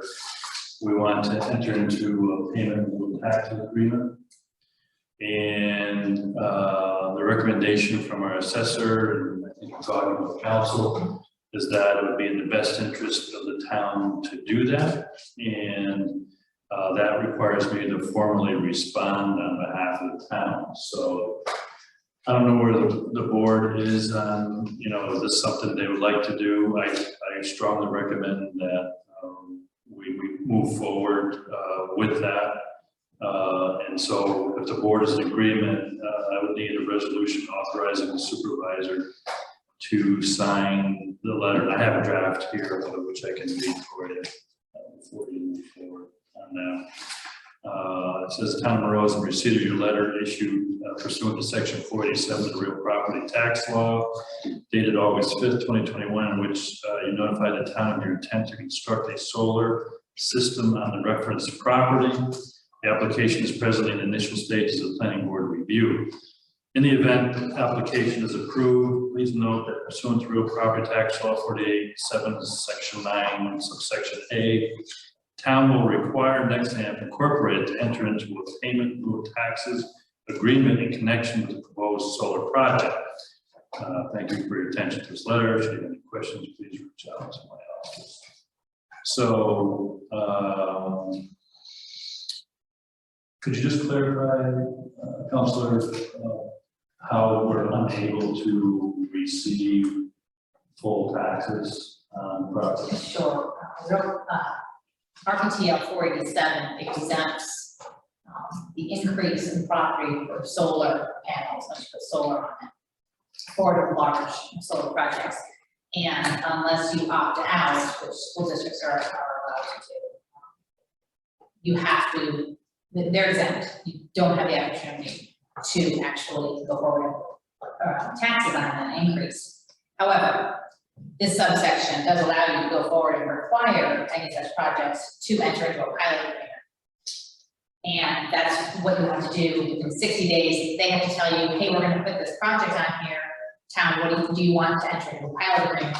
we want to enter into a payment with tax agreement. And the recommendation from our assessor, and I think we're talking with council, is that it would be in the best interest of the town to do that. And that requires me to formally respond on behalf of the town. So I don't know where the board is on, you know, is this something they would like to do? I strongly recommend that we move forward with that. And so if the board is in agreement, I would need a resolution authorizing the supervisor to sign the letter. And I have a draft here, which I can read for you before you move forward on that. It says, "The town of Monroe is in receipt of your letter issued pursuant to section 487 of the real property tax law dated August 5th, 2021, in which you notify the town of your intent to construct a solar system on the referenced property. The application is presently in the initial stages of planning board review. In the event the application is approved, please note that pursuant to real property tax law 48.7, section 9, subsection A, town will require Next Amp Incorporated to enter into a payment in lieu of taxes agreement in connection with the proposed solar project. Thank you for your attention to this letter. If you have any questions, please reach out to my office." So, could you just clarify, Councilor, how we're unable to receive full taxes on property? Sure, RPTL 487 exempts the increase in property for solar panels, let's put solar on it, for large solar projects. And unless you opt out, which school districts are allowed to do, you have to, they're exempt. You don't have the opportunity to actually go forward with taxes on an increase. However, this subsection does allow you to go forward and require any such projects to enter into a pilot agreement. And that's what you have to do within 60 days. They have to tell you, hey, we're gonna put this project on here. Town, what do you want to enter into a pilot agreement?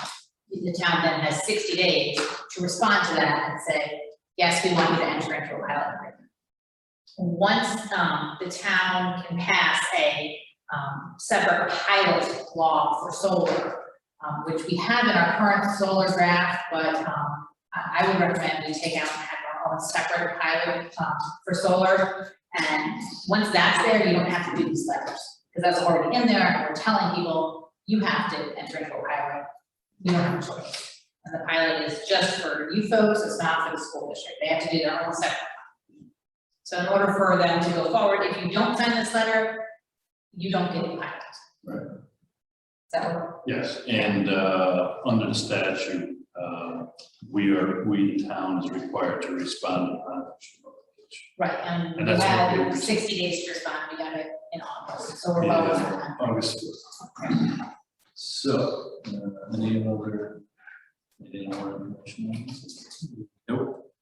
The town then has 60 days to respond to that and say, yes, we want you to enter into a pilot agreement. Once the town can pass a separate pilot law for solar, which we have in our current solar draft, but I would recommend we take out and have our own separate pilot for solar. And once that's there, you don't have to do these letters, because that's already in there, and we're telling people, you have to enter into a pilot. You don't have a choice. And the pilot is just for you folks, it's not for the school district. They have to do their own separate. So in order for them to go forward, if you don't send this letter, you don't get the pilot. Right. So, Yes, and under the statute, we, the town, is required to respond to conservation notification. right, and And we that's what had we- 60 days to respond, we got it in August, so we're well within that. August. So, any other information? Nope.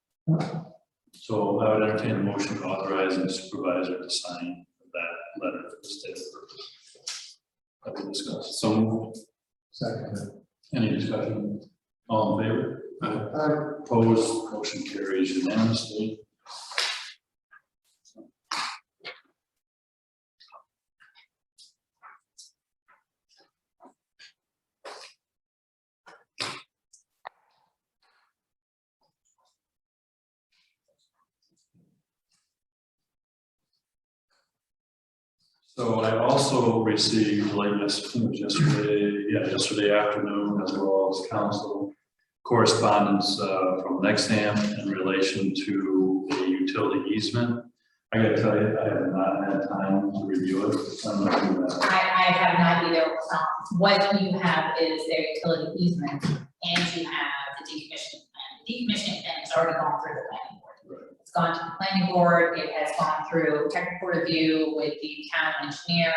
So I would entertain a motion authorizing the supervisor to sign that letter for the state of purpose. That we discussed. So moved. Second. Any discussion? All in favor? Opposed, motion carries unanimously. So I also received yesterday afternoon, as well as council correspondence from Nexam in relation to the utility easement. I gotta tell you, I have not had time to review it. I'm not doing that. I have not either. What you have is their utility easement, and you have the decommissioning plan. The decommissioning plan has already gone through the planning board. Right. It's gone to the planning board, it has gone through technical review with the town engineer.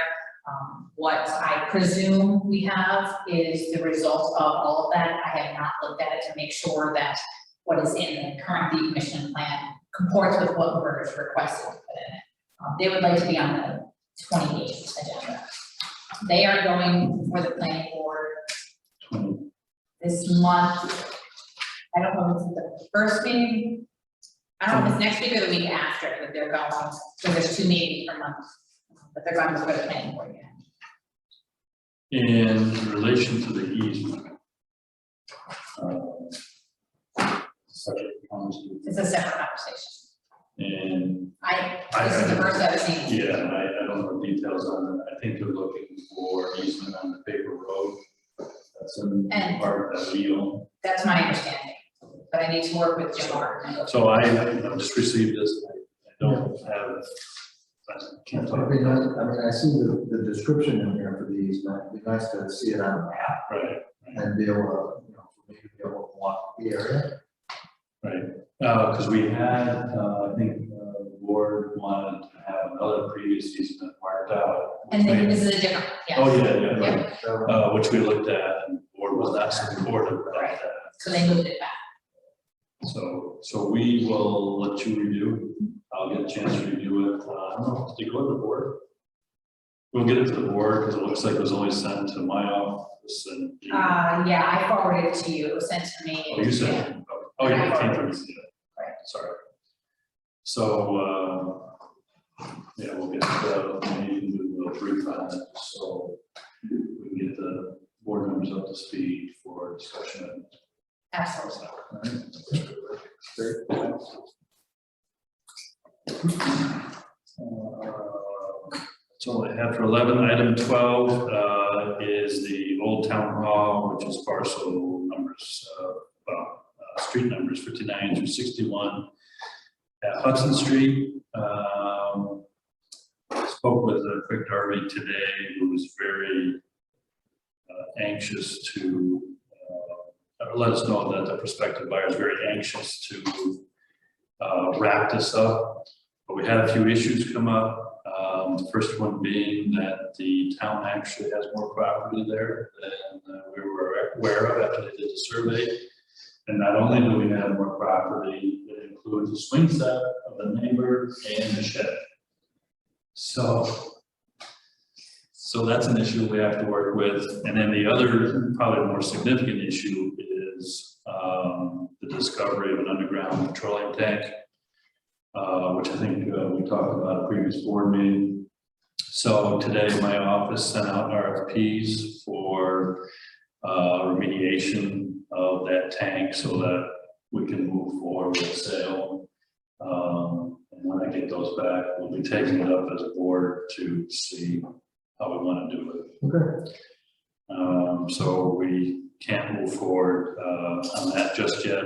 What I presume we have is the result of all of that. I have not looked at it to make sure that what is in the current decommissioning plan comports with what we're requested to put in it. They would like to be on the 28th agenda. They are going for the planning board this month. I don't know if it's the first meeting. I don't know if it's next week or the week after that they're going, so there's 2 meetings per month, but they're going for the planning board again. In relation to the easement. It's a separate conversation. And This is the first I've seen. yeah, I don't know details on it. I think they're looking for easement on the paper road. That's in And- part that we own. That's my understanding, but I need to work with Jim Martin. So I just received this. I don't have, I can't talk It'd be about nice, I mean, I see the description in here for these, but it'd be nice to see it on a map it. Right, and be able to, for me to be able to walk the area. right. Because we had, I think, the board wanted to have another previous easement marked out. And then this is a different, yes. Oh, yeah, right. Yeah. Which we looked at, and the board was not supportive of that. So they moved it back. So we will let you review. I'll get a chance to review it. I don't know, did it go to the board? We'll get it to the board, because it looks like it was only sent to my office and. Yeah, I forwarded it to you, it was sent to me. Oh, you said, oh, yeah, it came from you. Right. Sorry. So, yeah, we'll get, maybe we'll brief on it, so we can get the board members up to speed for discussion. Absolutely. That's all I have for 11. Item 12 is the Old Town Hall, which is parcel numbers, street numbers 59 through 61 at Hudson Street. I spoke with Craig Darby today, who was very anxious to let us know that the prospective buyer is very anxious to wrap this up. But we had a few issues come up. The first one being that the town actually has more property there than we were aware of after they did the survey. And not only do we have more property, it includes a swing set of the neighbor and a shed. So that's an issue we have to work with. And then the other, probably more significant issue is the discovery of an underground petroleum tank, which I think we talked about at a previous board meeting. So today my office sent out RFPs for remediation of that tank so that we can move forward with sale. And when I get those back, we'll be taking it up as a board to see how we want to do it. Okay. So we can't move forward on that just yet.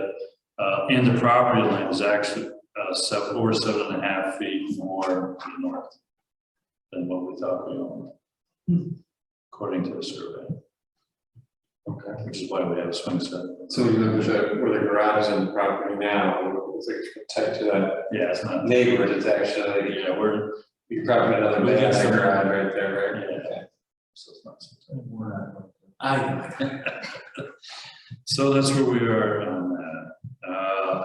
And the property line is actually over 7.5 feet more to the north than what we thought we owned, according to the survey. Okay. Which is why we have a swing set. So you look at where the garage is in the property now, it's like tight to that Yeah, it's not. neighborhood, it's actually, Yeah, you probably got another We bad get some- garage right there, right? Yeah. So it's not so We're not- So that's where we are on that.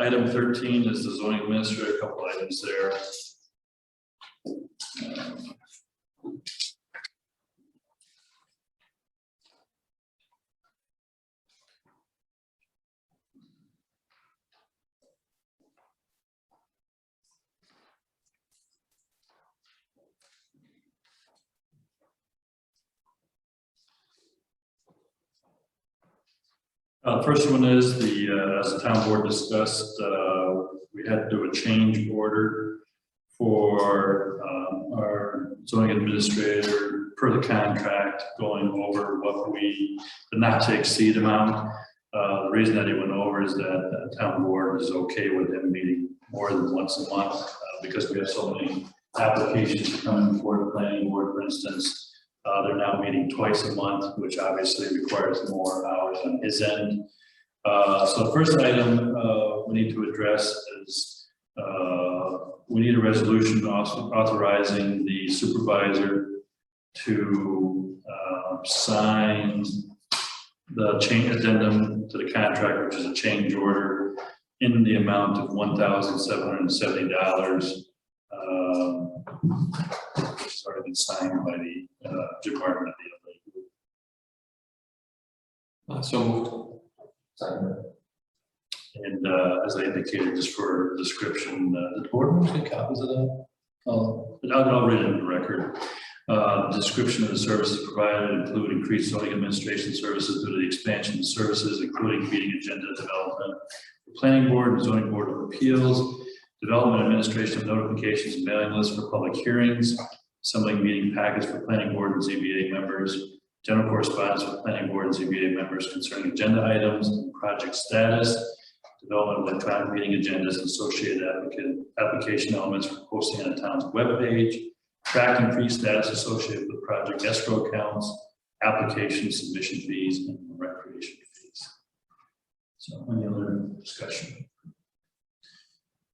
Item 13 is the zoning administrator, a couple items there. First one is as the town board discussed, we had to do a change order for our zoning administrator per the contract, going over what the not to exceed amount. The reason that he went over is that the town board is okay with him meeting more than once a month because we have so many applications coming before the planning board, for instance. They're now meeting twice a month, which obviously requires more hours on his end. So the first item we need to address is we need a resolution authorizing the supervisor to sign the change addendum to the contract, which is a change order in the amount of $1,770. Which has already been signed by the department of the So moved. Second. And as I indicated, just for description, the board wants to get copies of that. I'll read it in the record. Description of the services provided include increased zoning administration services due to the expansion of services, including meeting agenda development, the planning board and zoning board of appeals, development administration of notifications and mailing lists for public hearings, assembling meeting packets for planning board and ZBA members, general correspondence with planning board and ZBA members concerning agenda items and project status, development of electronic meeting agendas and associated application elements for posting on the town's webpage, tracking fee status associated with project escrow accounts, application submission fees, and recreation fees. So any other discussion?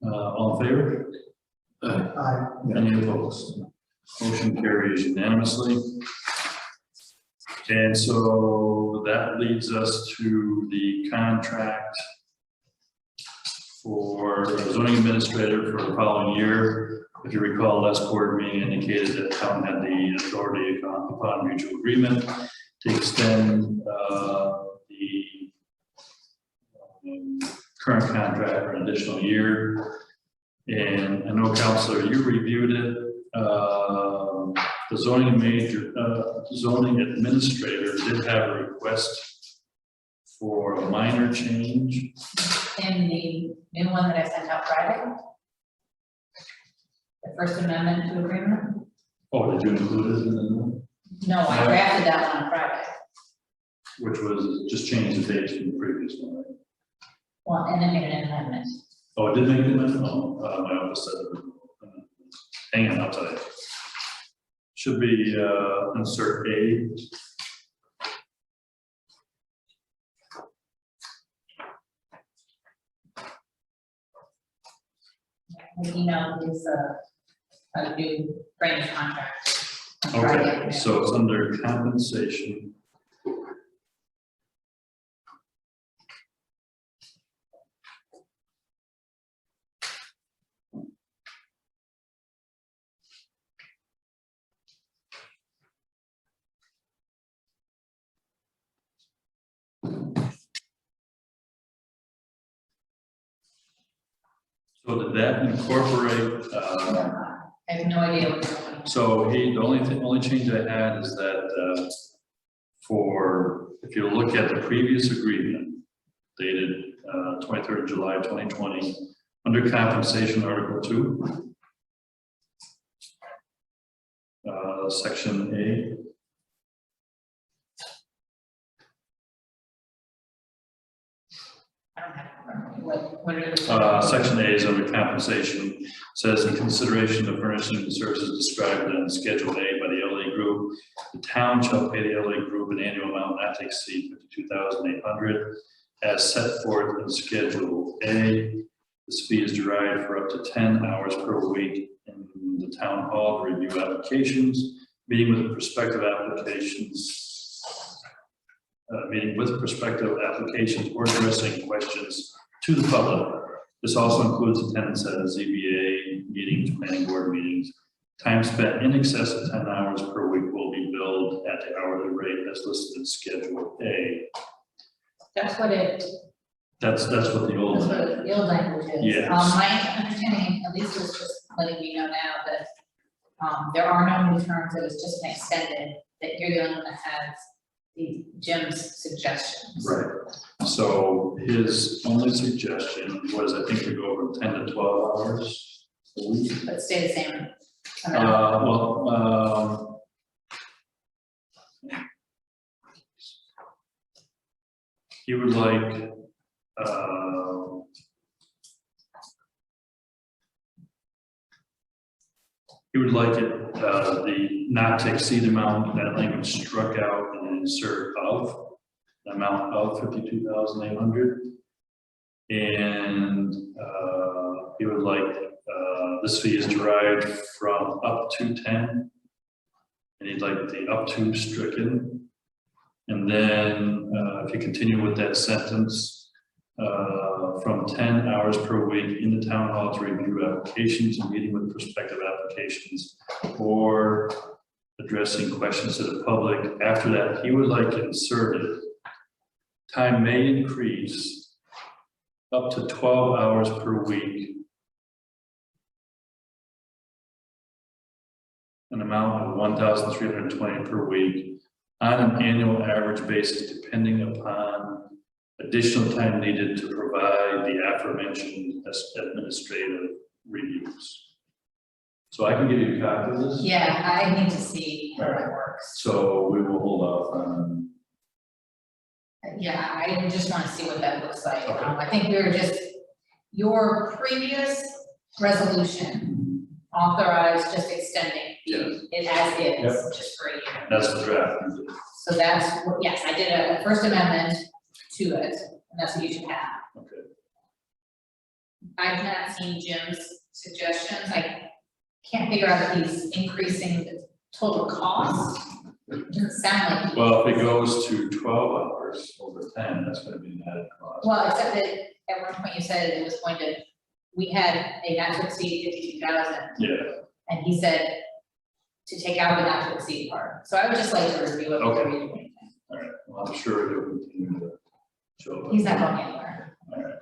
All in favor? Any opposed? Motion carries unanimously. And so that leads us to the contract for zoning administrator for the following year. If you recall, last board meeting indicated that town had the authority upon mutual agreement to extend the current contract for an additional year. And I know, Counselor, you reviewed it. The zoning administrator did have a request for a minor change. In the new one that I sent out Friday? The First Amendment to agreement? Oh, did you include it in the, No, I drafted that one on Friday. which was just change the dates from the previous one, right? Well, and then made an amendment. Oh, it did make the amendment? Oh, my office said, hang on, I'll tell you. Should be, insert A. The email is a new drainage contract. on Friday. Okay, so it's under compensation. So did that incorporate, I have no idea what you're doing. so the only change I had is that, if you look at the previous agreement dated, 23rd of July, 2020, under compensation, Article 2, Section A, I don't have, what are the? Section A is under compensation, says in consideration of furnishing the services described in Schedule A by the LA Group, the town shall pay the LA Group an annual amount not to exceed $52,800 as set forth in Schedule A. This fee is derived for up to 10 hours per week in the town hall to review applications, meeting with prospective applications, or addressing questions to the public. This also includes attendance at ZBA meetings, planning board meetings. Time spent in excess of 10 hours per week will be billed at the hourly rate as listed in Schedule A. That's what it, That's what the old. that's what the old language is. Yes. My understanding, at least was just letting me know now that, there are no new terms, it was just an extended, that you're the only one that has the Jim's suggestions. Right, so his only suggestion was, I think, to go from 10 to 12 hours a week. But stay the same amount. He would like, it, the not to exceed amount, that language struck out and insert of, the amount of 52,800. And, he would like, this fee is derived from up to 10. And he'd like the up to stricken. And then, if you continue with that sentence, from 10 hours per week in the town hall to review applications and meeting with prospective applications or addressing questions to the public. After that, he would like inserted, time may increase up to 12 hours per week, an amount of 1,320 per week on an annual average basis, depending upon additional time needed to provide the aforementioned administrative reviews. So I can give you a copy of this. Yeah, I need to see how it works. So we will hold off on, Yeah, I just want to see what that looks like. Okay. I think we were just, your previous resolution authorized just extending Yes. it as is, just for a year. that's the draft. So that's, yes, I did a first amendment to it, and that's what you should have. Okay. I've not seen Jim's suggestions. I can't figure out if he's increasing the total cost. It doesn't sound like. Well, if it goes to 12 hours over 10, that's gonna be an added cost. Well, except that at one point you said it was going to, we had a not to exceed 52,000, Yeah, and he said to take out the not to exceed part. So I would just like to review it before you do anything. all right, well, I'm sure he'll continue to show up. He's not going anywhere. All right,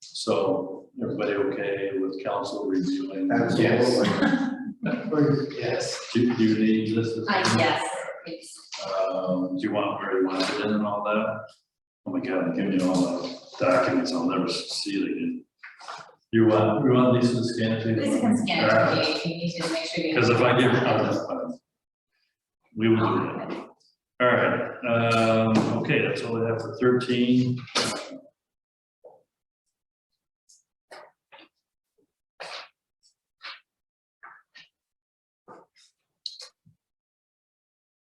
so everybody okay with council reviewing? Absolutely. Yes. Do you need this? Yes, please. Do you want where you want it in and all that? Oh my God, give me all the documents, I'll never see it again. You want Lisa to scan it? to you? Lisa can scan it All to right. me if you need to make sure you. Because if I give, we will do that. All right, okay, that's all I have for 13.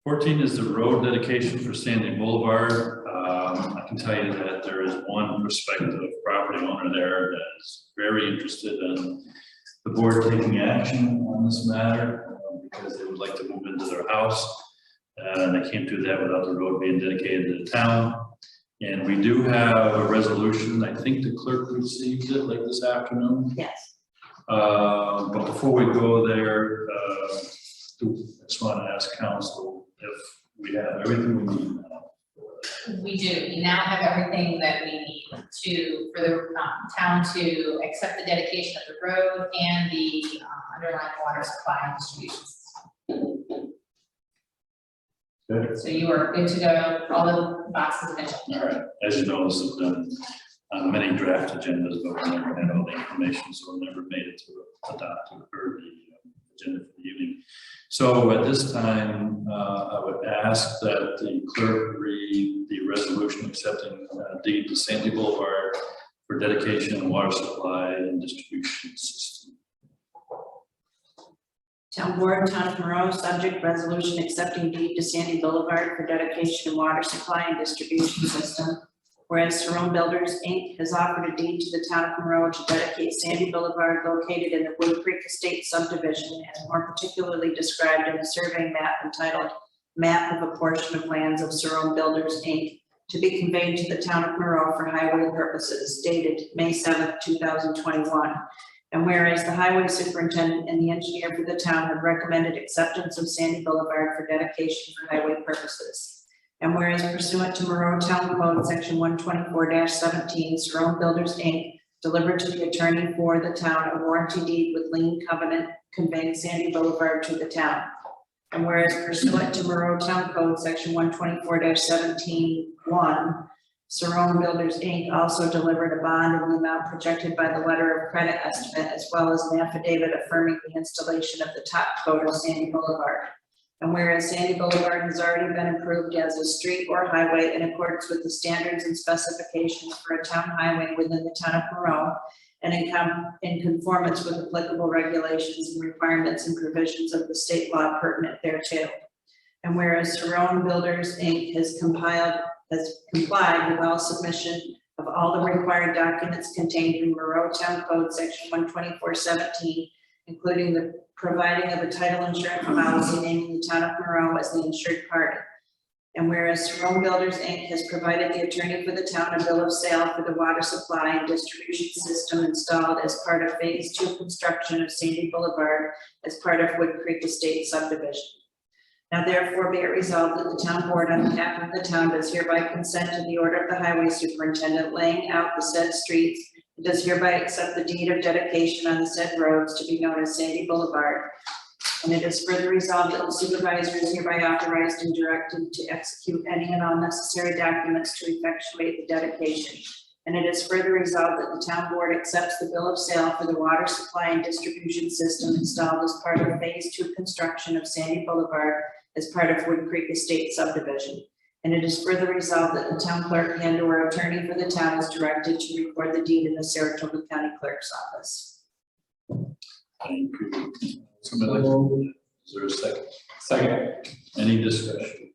14 is the road dedication for Sandy Boulevard. I can tell you that there is one prospective property owner there that is very interested in the board taking action on this matter because they would like to move into their house. And they can't do that without the road being dedicated to the town. And we do have a resolution, I think the clerk received it like this afternoon. Yes. But before we go there, I just want to ask council if we have everything we need now. We do, we now have everything that we need for the town to accept the dedication of the road and the underlying water supply and distribution system. Good. So you are good to go, all the boxes mentioned. All right, as you know, this has been on many draft agendas, but we never had all the information, so we never made it to adopt or the agenda for the evening. So at this time, I would ask that the clerk read the resolution accepting deed to Sandy Boulevard for dedication of water supply and distribution system. Town Board, Town of Monroe, subject resolution accepting deed to Sandy Boulevard for dedication of water supply and distribution system. Whereas Cerrone Builders, Inc. has offered a deed to the Town of Monroe to dedicate Sandy Boulevard located in the Wood Creek Estate subdivision as more particularly described in the survey map entitled Map of a Portion of Lands of Cerrone Builders, Inc. to be conveyed to the Town of Monroe for highway purposes, dated May 7th, 2021. And whereas the highway superintendent and the engineer for the town have recommended acceptance of Sandy Boulevard for dedication for highway purposes. And whereas pursuant to Monroe Town Code, section 124-17, Cerrone Builders, Inc. delivered to the attorney for the town a warranty deed with lien covenant conveying Sandy Boulevard to the town. And whereas pursuant to Monroe Town Code, section 124-17-1, Cerrone Builders, Inc. also delivered a bond in the amount projected by the letter of credit estimate, as well as an affidavit affirming the installation of the top coat of Sandy Boulevard. And whereas Sandy Boulevard has already been approved as a street or highway in accordance with the standards and specifications for a town highway within the town of Monroe, and in conformance with applicable regulations and requirements and provisions of the state law pertinent thereto. And whereas Cerrone Builders, Inc. has complied with all submission of all the required documents contained in Monroe Town Code, section 124-17, including the providing of a title insurance policy naming the town of Monroe as the insured party. And whereas Cerrone Builders, Inc. has provided the attorney for the town a bill of sale for the water supply and distribution system installed as part of phase 2 construction of Sandy Boulevard as part of Wood Creek Estate subdivision. Now therefore be it resolved that the town board on behalf of the town does hereby consent to the order of the highway superintendent laying out the said streets. It does hereby accept the deed of dedication on the said roads to be known as Sandy Boulevard. And it is further resolved that the supervisor is hereby authorized and directed to execute any and all necessary documents to effectuate the dedication. And it is further resolved that the town board accepts the bill of sale for the water supply and distribution system installed as part of phase 2 construction of Sandy Boulevard as part of Wood Creek Estate subdivision. And it is further resolved that the town clerk and or attorney for the town is directed to record the deed in the Saratoga County Clerk's office. Thank you. Somebody like, is there a second? Second. Any discussion?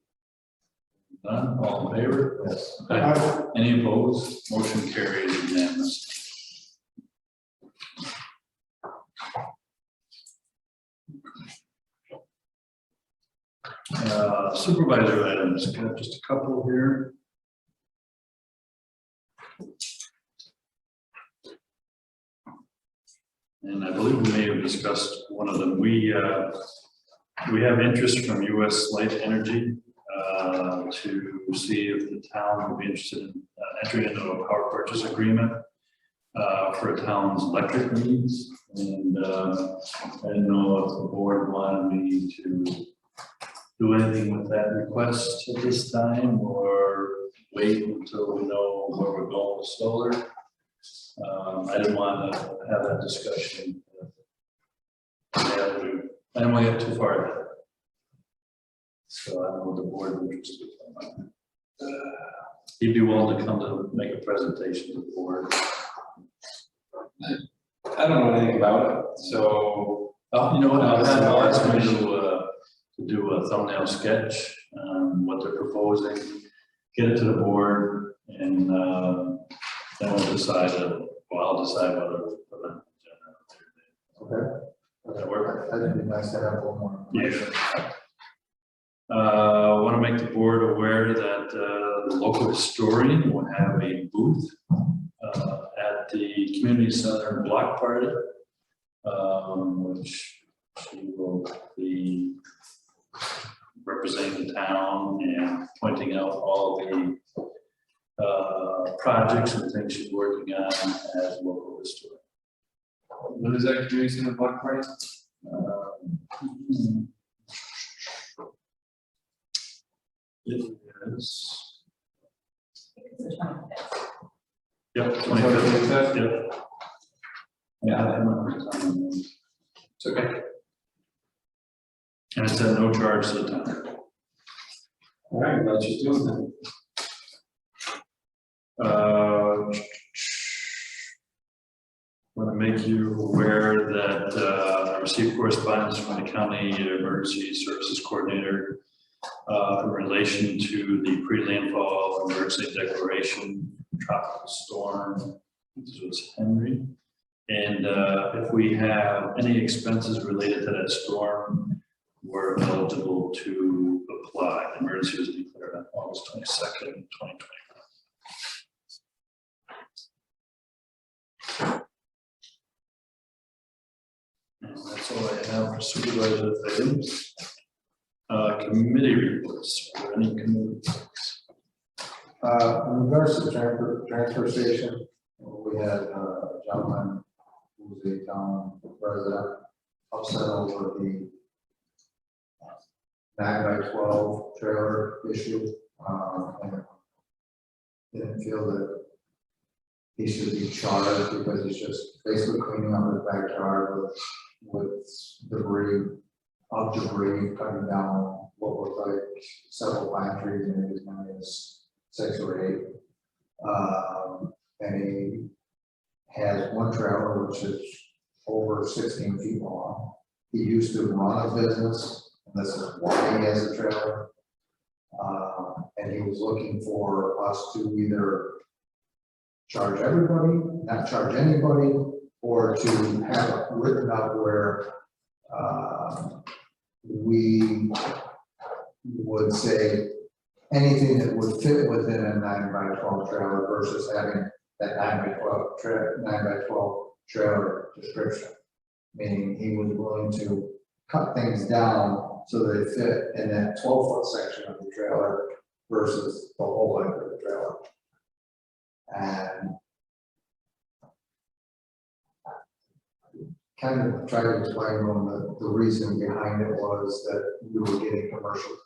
None, all in favor? Yes. Okay. Any opposed? Motion carries unanimously. Supervisor items, got just a couple here. And I believe we may have discussed one of them. We have interest from US Light Energy to see if the town would be interested in entering into a power purchase agreement for a town's electric needs. And I didn't know if the board wanted me to do anything with that request at this time or wait until we know where we're going with solar. I didn't want to have that discussion. I didn't want to get too far ahead. So I don't know if the board is interested. He'd be willing to come to make a presentation to the board. I don't know anything about it, so. Oh, you know what, I'll ask him to do a thumbnail sketch, what they're proposing, get it to the board, and then we'll decide, I'll decide whether to put it on the agenda. Okay. nice to have a little more information. Want to make the board aware that the local historian will have a booth at the community center block party, which she will be representing the town and pointing out all the projects and things she's working on as local historian. When is that community center block party? It is, It's the 25th. yep, 25th? Yep. Yeah, I remember the time. It's okay. And it's at no charge to the town. All right, glad she's doing that. Want to make you aware that I received correspondence from the county emergency services coordinator in relation to the pre-landfall emergency declaration, tropical storm. This was Henry. And if we have any expenses related to that storm, we're eligible to apply. The emergency was declared on August 22nd, 2020. And that's all I have for supervisor items. Committee reports, are there any committee reports? In regards to the transfer station, we had a gentleman who was a town resident upset over the 9x12 trailer issue. And didn't feel that he should be charged because he's just basically cleaning up his backyard with debris cutting down what looked like several pine trees, maybe as many as 6 or 8. And he has one trailer which is over 16 feet long. He used to run a business, and this is why he has a trailer. And he was looking for us to either charge everybody, not charge anybody, or to have it written up where we would say anything that would fit within a 9x12 trailer versus having that 9x12 trailer description. Meaning he was willing to cut things down so they fit in that 12-foot section of the trailer versus the whole length of the trailer. And kind of tried to explain to them that the reason behind it was that we were getting commercial,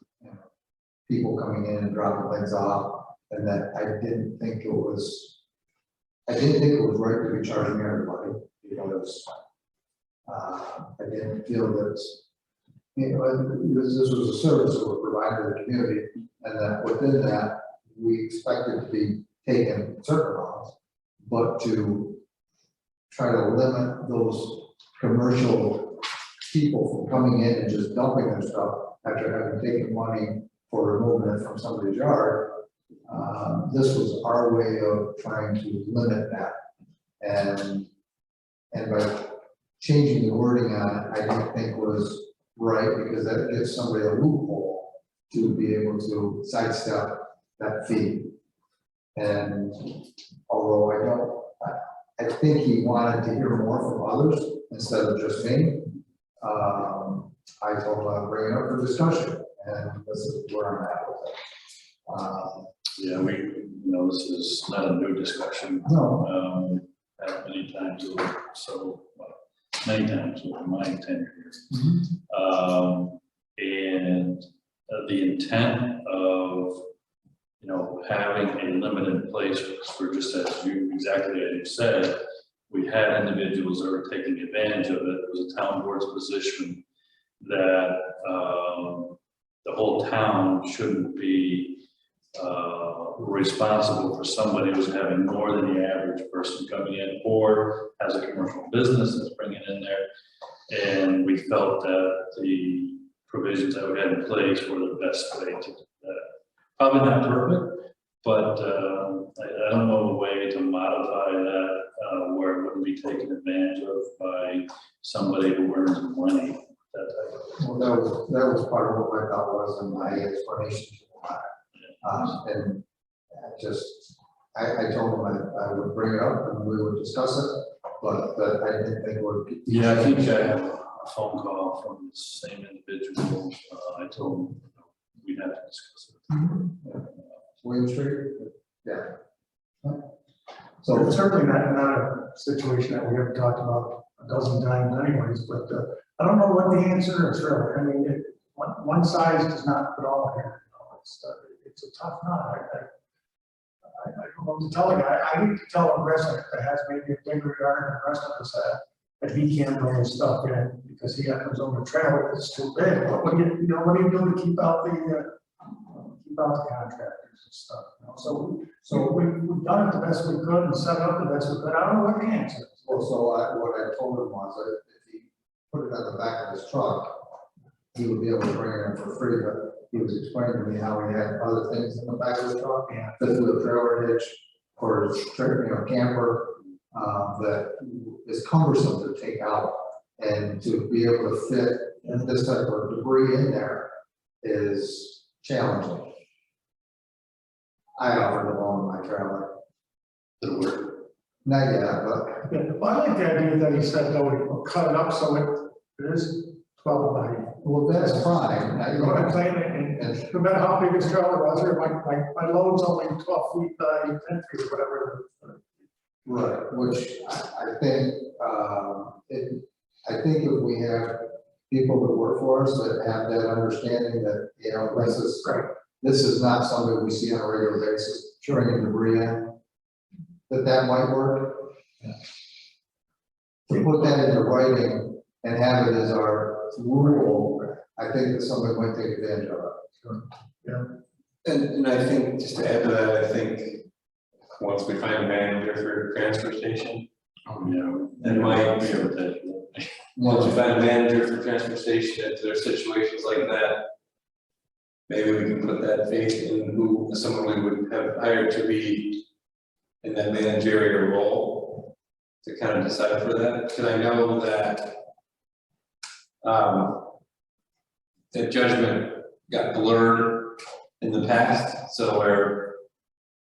people coming in and dropping things off, and that I didn't think it was right to be charging everybody, because I didn't feel that, this was a service that we're providing to the community, and that within that, we expected to be taken certain amounts, but to try to limit those commercial people from coming in and just dumping their stuff after having taken money for removing it from somebody's yard. This was our way of trying to limit that. And by changing the wording on it, I didn't think was right, because that gives somebody a loophole to be able to sidestep that fee. And although I think he wanted to hear more from others instead of just me, I told him I'd bring it up for discussion, and this is where I'm at with it. Yeah, this is not a new discussion. No, Had many times over, many times over my tenure here. And the intent of, having a limited place for, just as exactly as you said, we had individuals that were taking advantage of it. It was a town board's position that the whole town shouldn't be responsible for somebody who's having more than the average person coming in, or has a commercial business that's bringing in there. And we felt that the provisions that we had in place were the best way to do that. Probably not perfect, but I don't know a way to modify that where it wouldn't be taken advantage of by somebody who earns money, that type Well, that was part of what my thought was in my explanation to why. And I told him I would bring it up and we would discuss it, but I didn't think it would be. Yeah, I think I have a phone call from the same individual. I told him we'd have to discuss it. William Street, yeah. So it's So, certainly not a situation that we haven't talked about a dozen times anyways, but I don't know what the answer is really. I mean, one size does not fit all here. You know, it's a tough knot. I don't know what to tell a guy. I need to tell a resident that has maybe a bigger yard than the rest of us have, that he can't bring his stuff in because he comes on the trailer that's too big. But what do what do you do to keep out the contractors and stuff, you know? So we've done it the best we could and set up the best we could. I don't know what the answer is. what I told him was that if he put it on the back of his truck, he would be able to bring it in for free, but he was explaining to me how he had other things in the back of his truck. Yeah. Fifth wheel trailer hitch or his camper, that is cumbersome to take out. And to be able to fit this type of debris in there is challenging. I offered to loan my trailer. The word. Not yet, but Yeah, well, I like the idea that he said, though, we'll cut it up so it is 12 by. well, that's fine. You know what I'm saying? And no matter how big his trailer was, or my load's only 12 feet by 10 feet or whatever. Right, which I think, I think if we have people that work for us that have that understanding that, you know, this is not something we see on a regular basis, bringing debris in, that might work. To put that into writing and have it as our rule, I think that somebody might take advantage of it. And I think, just to add to that, I think once we find a manager for the transfer station, and might be able to, once we find a manager for transfer station, if there are situations like that, maybe we can put that faith in who, someone we would have hired to be in that managerial role to kind of decide for that, because I know that the judgment got blurred in the past, so where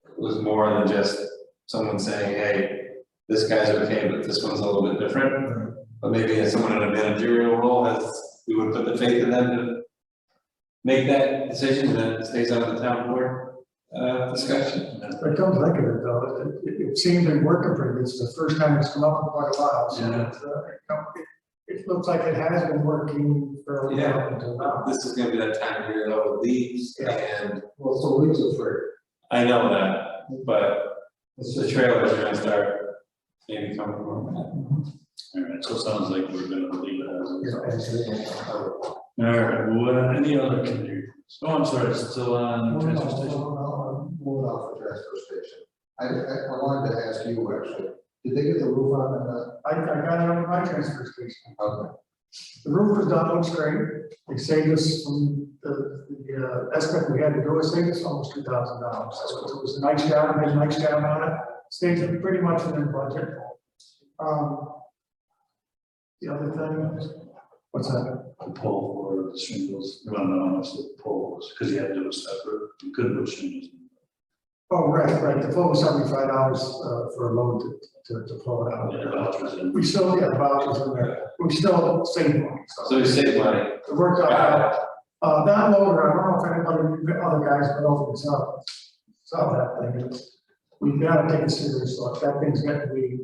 it was more than just someone saying, hey, this guy's okay, but this one's a little bit different. But maybe as someone in a managerial role, we would put the faith in them to make that decision, and then it stays on the town board discussion. But come to think of it, though, it seemed to be working pretty good. It's the first time it's come up in quite a while, so it looks like it has been working fairly well until now. This is gonna be that time of year though with leaves, and Well, so leaves are free. I know that, but It's the just- trailers are gonna start maybe coming from that. All right, so it sounds like we're gonna leave it as is. Yeah. All right, well, any other community? Oh, I'm sorry, it's still on transfer station. Moving off the transfer station. I wanted to ask you actually, did they get the roof on that? I got it on my transfer station. Okay. The roof was done, looks great. They saved us from the estimate we had to do, it saved us almost $2,000. So it was a nice job, made a nice job on it. Stayed pretty much within budget. The other thing, what's that? The pole for the shingles, you want to know how much the pole was, because you had to do a separate, you couldn't put shingles in. Oh, right. The full was $75 for a load to pull it out. Yeah, vouchers in. We still get vouchers in there. We still save money. So we save money. It worked out. That loader, I don't know if anybody, other guys, but over saw that thing. We've got to take it serious. So that thing's got to be,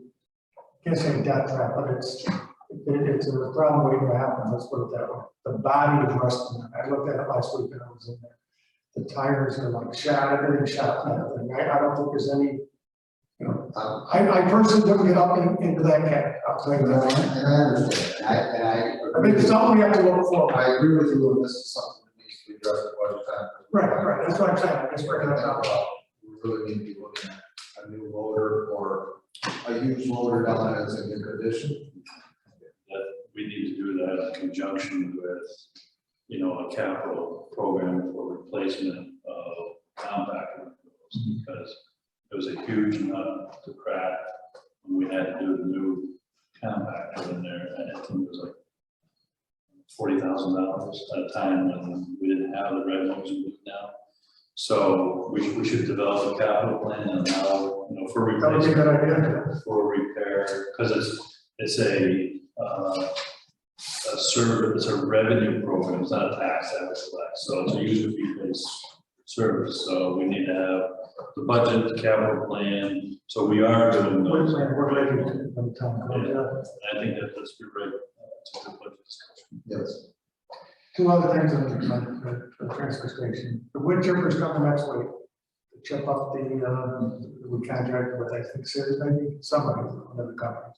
can't say death trap, but it's a problem waiting to happen. Let's put it that way. The body is rusting. I looked at it last week and I was in there. The tires are like shot, everything shot, kind of thing. I don't think there's any, you know, I personally wouldn't get up into that cat. I'll tell you And that. I understand, I think it's something we have to look for. I agree with you, and this is something that needs to be addressed at one time. Right, that's what I'm saying. I just bring it up. We really need to be looking at a new loader or a used loader down there that's in good condition. That we need to do that in conjunction with, you know, a capital program for replacement of compactor vehicles, because it was a huge nut to crack when we had to do the new compactor in there, and I think it was like $40,000 at a time when we didn't have the revenues we do now. So we should develop a capital plan and now, for That would be a replacement, good idea. for repair, because it's a service, it's a revenue program, it's not a tax that we collect, so it's a user fee-based service, so we need to have the budget, the capital plan, so we are doing those. We're ready to, when the time comes, yeah. I think that's great, it's a good budget discussion. Yes. Two other things on the transfer station. The wood chippers coming next week. To chip up we contracted with, I think, Sears, maybe, somebody, one of the companies.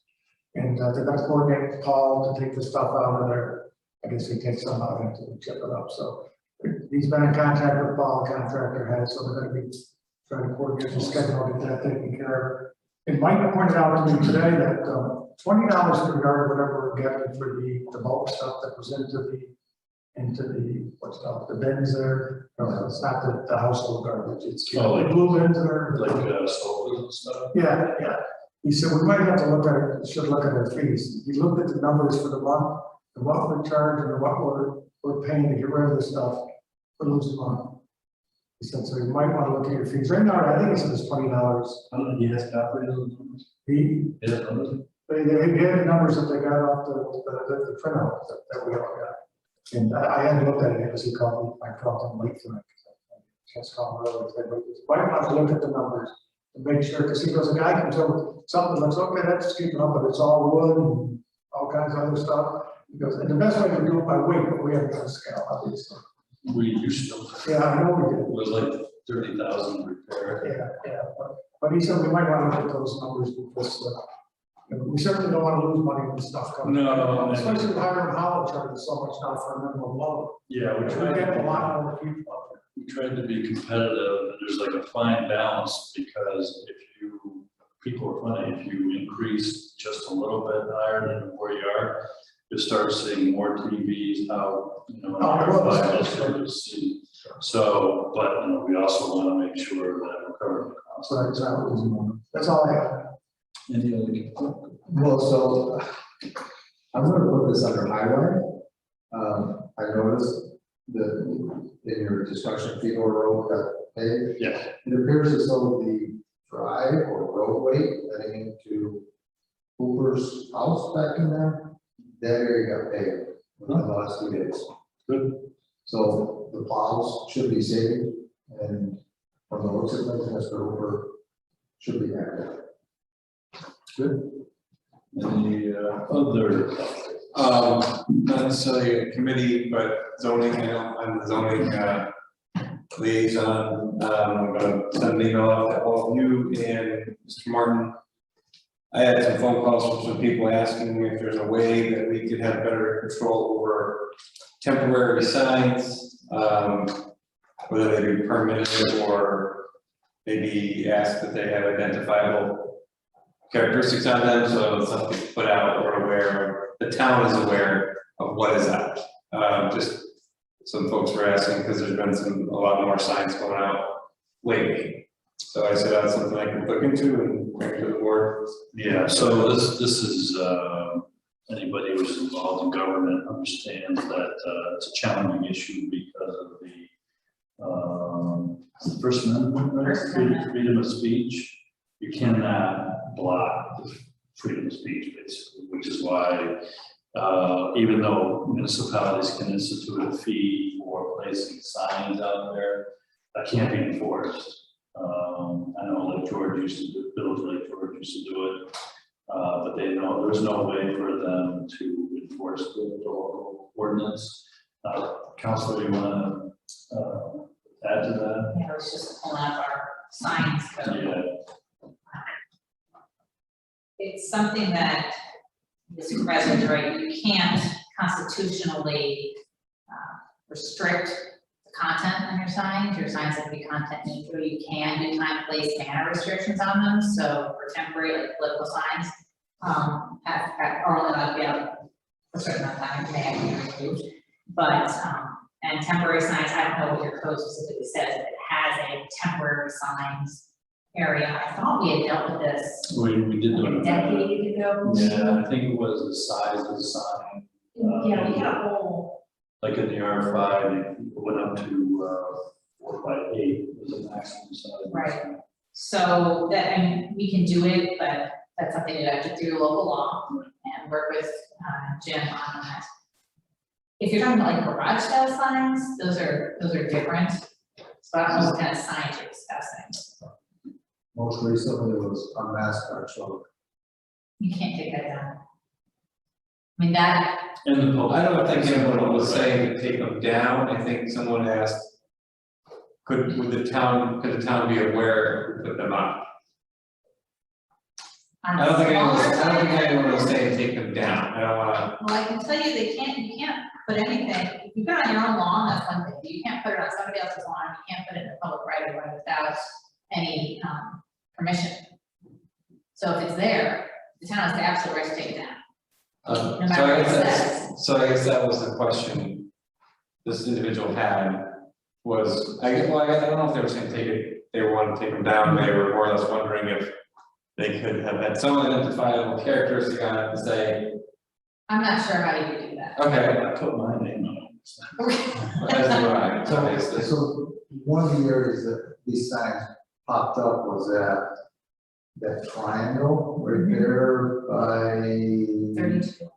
And they're gonna coordinate Paul to take the stuff out of there. I guess he takes some out after we chip it up, so. He's been in contact with Paul, the contractor has, so they're gonna be trying to coordinate the schedule, get that taken care of. And Mike pointed out to me today that $20 per yard, whatever we're getting for the bulk stuff that was into the, what's called, the bins there. No, it's not the household garbage, it's the Oh, like- blue bins there. Like sofas and stuff. Yeah, yeah. He said, we might have to look at it, should look at our fees. He looked at the numbers for the month, and what we're charging, and what we're paying to get rid of the stuff, we're losing money. He said, so you might want to look at your fees. Right now, I think it's $20. I don't know, he has copies of those numbers? Yeah, those- They had the numbers that they got off the printout that we all got. And I hadn't looked at it because he called me, I called him late tonight. Just called him earlier today, but why not look at the numbers to make sure, because he goes, a guy comes up with something that looks, okay, that's keeping up, but it's all wood and all kinds of other stuff. He goes, and the best way to do it by weight, but we haven't done a scale, obviously. We used to, Yeah, I know we did. it was like 30,000 repair. Yeah, but he said we might want to look at those numbers because we certainly don't want to lose money when stuff comes. No, Especially with Hiram Hollow charges so much now for a minimum loan. yeah, we We're getting a tried, lot more people out there. we tried to be competitive, and there's like a fine balance, because people are funny, if you increase just a little bit higher than where you are, you start seeing more TVs out, So, but, we also want to make sure that we're covering the costs. So that's how it was. That's all I have. Any other? Well, so I'm gonna put this under highway. I noticed that in your discussion, Fedor Road got paved. Yeah. It appears as though the drive or roadway leading into Hooper's house back in there, that area got paved within the last 2 days. Good. So the plows should be saved, and from the looks of things, Mr. Hooper should be active. Good. Any other? Not necessarily a committee, but zoning, I know I'm the zoning liaison. I'm gonna send an email out to all of you and Mr. Martin. I had some phone calls from some people asking me if there's a way that we could have better control over temporary signs, whether they be permitted or maybe ask that they have identifiable characteristics on them, so something put out, we're aware, the town is aware of what is out. Just some folks were asking, because there's been a lot more signs going out lately. So I said that's something I can look into and bring to the board. Yeah, so this is, anybody who's involved in government understands that, it's a challenging issue because of the, First Amendment, right? First Amendment. Freedom of speech. You cannot block the freedom of speech, basically, which is why, even though municipalities can institute a fee for placing signs out there, that can't be enforced. I know Lake George used to do, Village Lake George used to do it, but they know there's no way for them to enforce the local ordinance. Counselor, you want to add to that? Yeah, it's just pulling up our signs code. Yeah. It's something that, Mr. President, right, you can't constitutionally restrict the content on your signs have to be content neutral. You can do time, place, manner restrictions on them, so for temporary, like political signs, are only allowed to be out for a certain amount of time, and may have to be removed. But, and temporary signs, I don't know what your code specifically says, if it has a temporary signs area. I thought we had dealt with this We did do a it. decade ago. Yeah, I think it was the size of the sign. Yeah, we had a whole, Like in the R five, it went up to 4 by 8 was the maximum size. Right. so that, I mean, we can do it, but that's something that I have to do local law and work with, Jim on that. If you're talking about like garage style signs, those are different, so I don't know what kind of signs you're discussing. Most recently it was unmasked our children. You can't take that down. I mean, that, And the public. I don't think anyone was saying to take them down, I think someone asked, could the town be aware if we put them up? on I don't think anyone, smaller I don't think signs- anyone was saying take them down, I don't wanna, Well, I can tell you, you can't put anything, if you put it on your own lawn, that's one thing, you can't put it on somebody else's lawn, you can't put it in the public right of way without any, permission. So if it's there, the town has the absolute right to take it down. so No I matter what guess it that's, so I guess that was the question this individual had, was, I don't know if they were saying take it, they wanted to take them down, they were more or less wondering if they could have had some identifiable characteristic on it to say, I'm not sure how you would do that. okay, I put my name on it. as do I, obviously. So one of the areas that these signs popped up was that triangle right there by 32.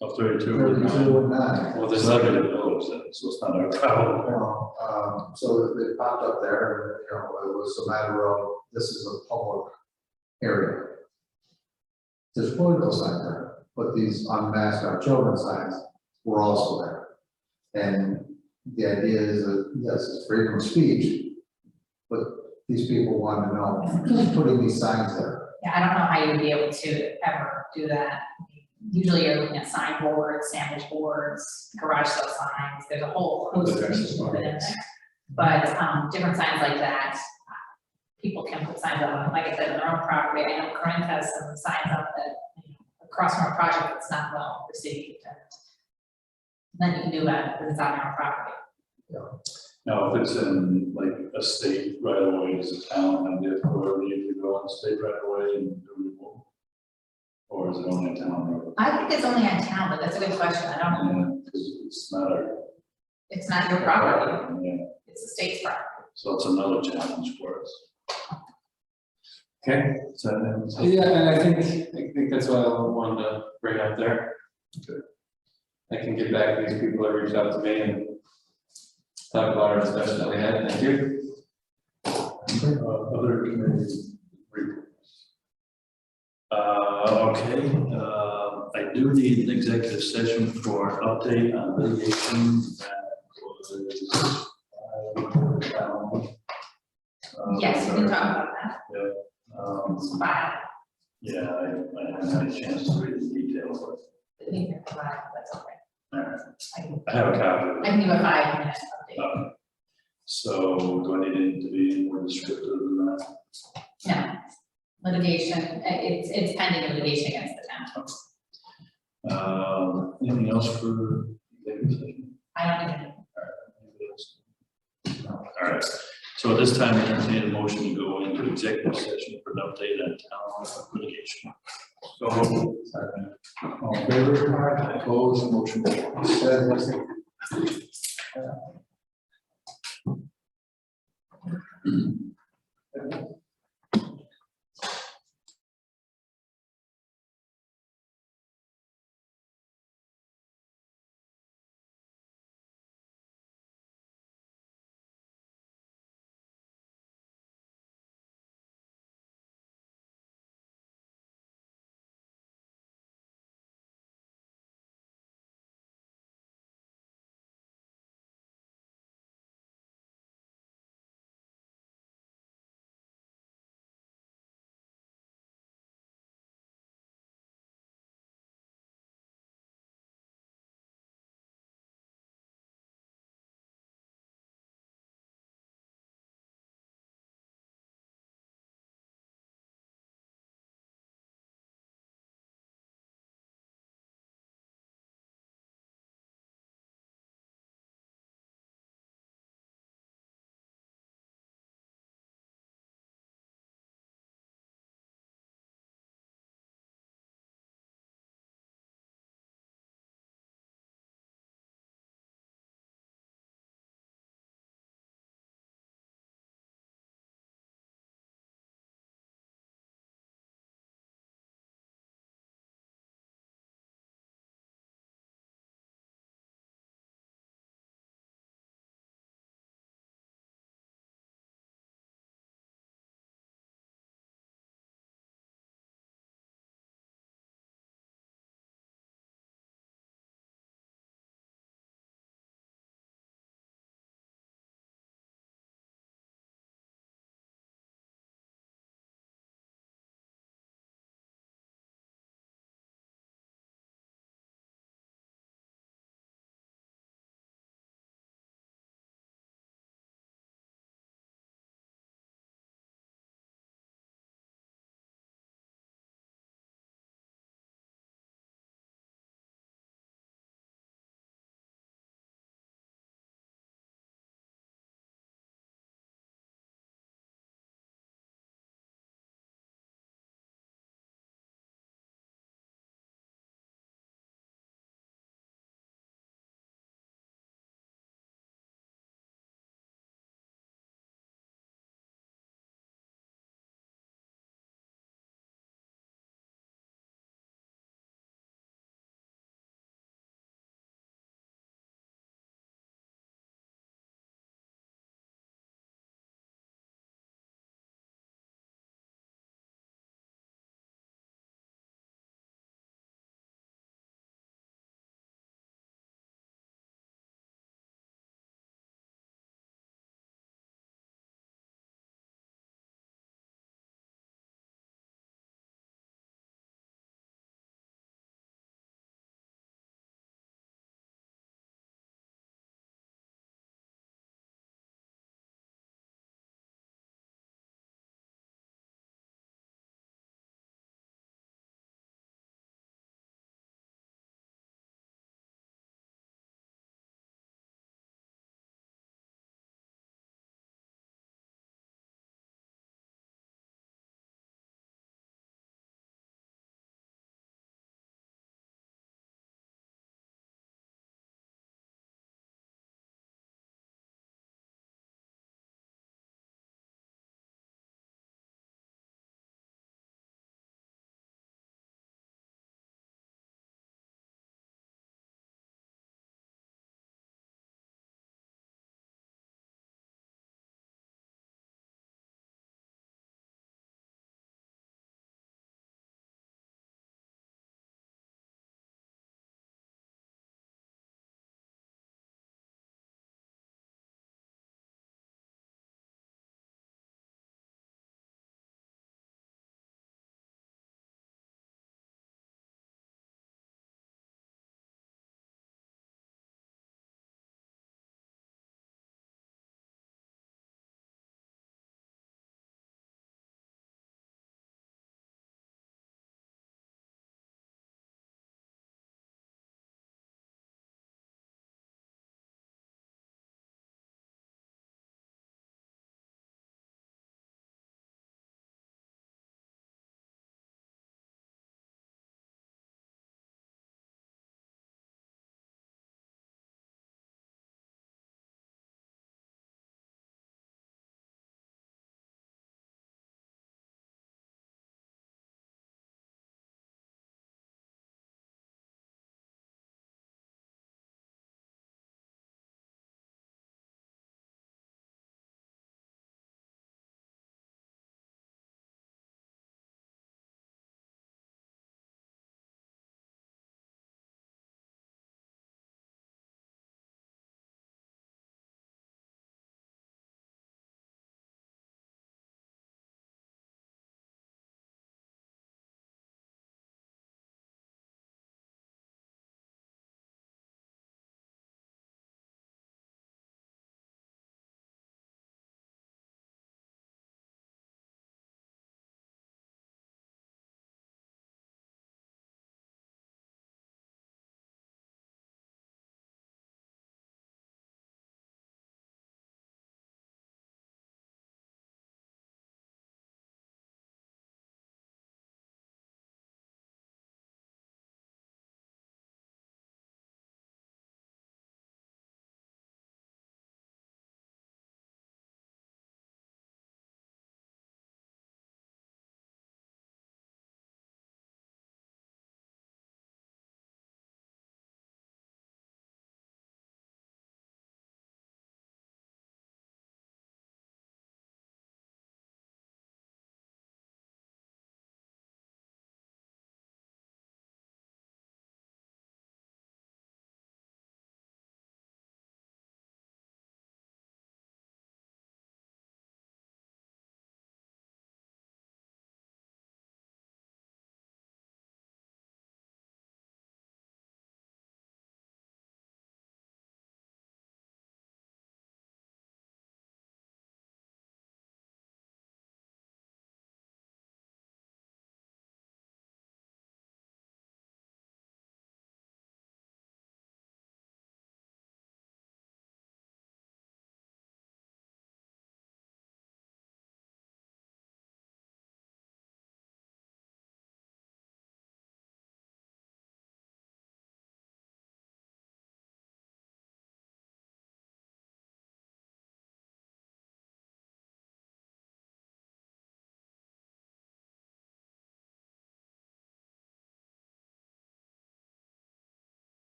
Of 32. 32 and 9. Well, there's not gonna know, so it's not our problem. So they popped up there, and, it was a matter of, this is a public area. There's political signs there, but these unmasked our children signs were also there. And the idea is that, yes, it's freedom of speech, but these people want to know who's putting these signs there. Yeah, I don't know how you would be able to ever do that. Usually you're looking at sign boards, sandwich boards, garage sale signs, there's a whole host of things you can put in there. But, different signs like that, people can put signs up, like I said, on their own property. I know Corinth has some signs up that, across from a project that's not well received. And then you can do that, because it's on your own property. Now, if it's in like a state right away, does the town have the authority to go on state right away and do removal? Or is it only town road? I think it's only on town, but that's a good question. I don't know. Yeah, because it's not our. It's not your property, Yeah, it's the state's property. so it's another challenge for us. Okay. So, Yeah, and I think that's what I wanted to bring up there. Good. I can get back to these people that reached out to me and talk about our discussion that we had, thank you. Other committees reports. Okay, I do need an executive session for update on litigation that was. Yes, we can talk about that. It's fine. Yeah, I haven't had a chance to read the details, We can provide, that's okay. but, I can, I have a copy. I can do a 5-minute update. So do I need to be more descriptive than that? No, litigation, it's pending litigation against the town. Anything else for executive session? I don't even, All right, so at this time, I entertain a motion to go into executive session for an update on town litigation. So, all in favor, opposed, motion carries.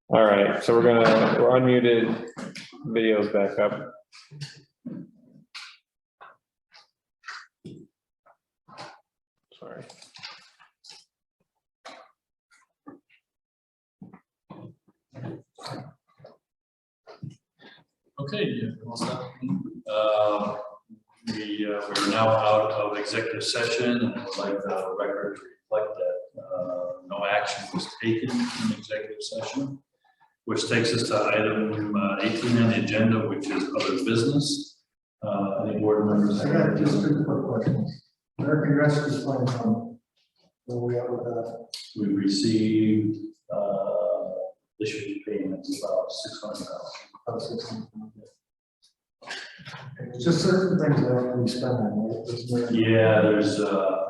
All right, so we're unmuted, videos back up. Sorry. Okay, yeah, all set. We're now out of executive session, and I'd like the record to reflect that, no action was taken in executive session, which takes us to item 18 on the agenda, which is other business. Any board members? I got just two quick questions. American Rescue Plan Fund. Where we are with that? We received, issued payments about $600,000. About 16. It's just certain things that have to be spent on, right? Isn't there- Yeah, there's, I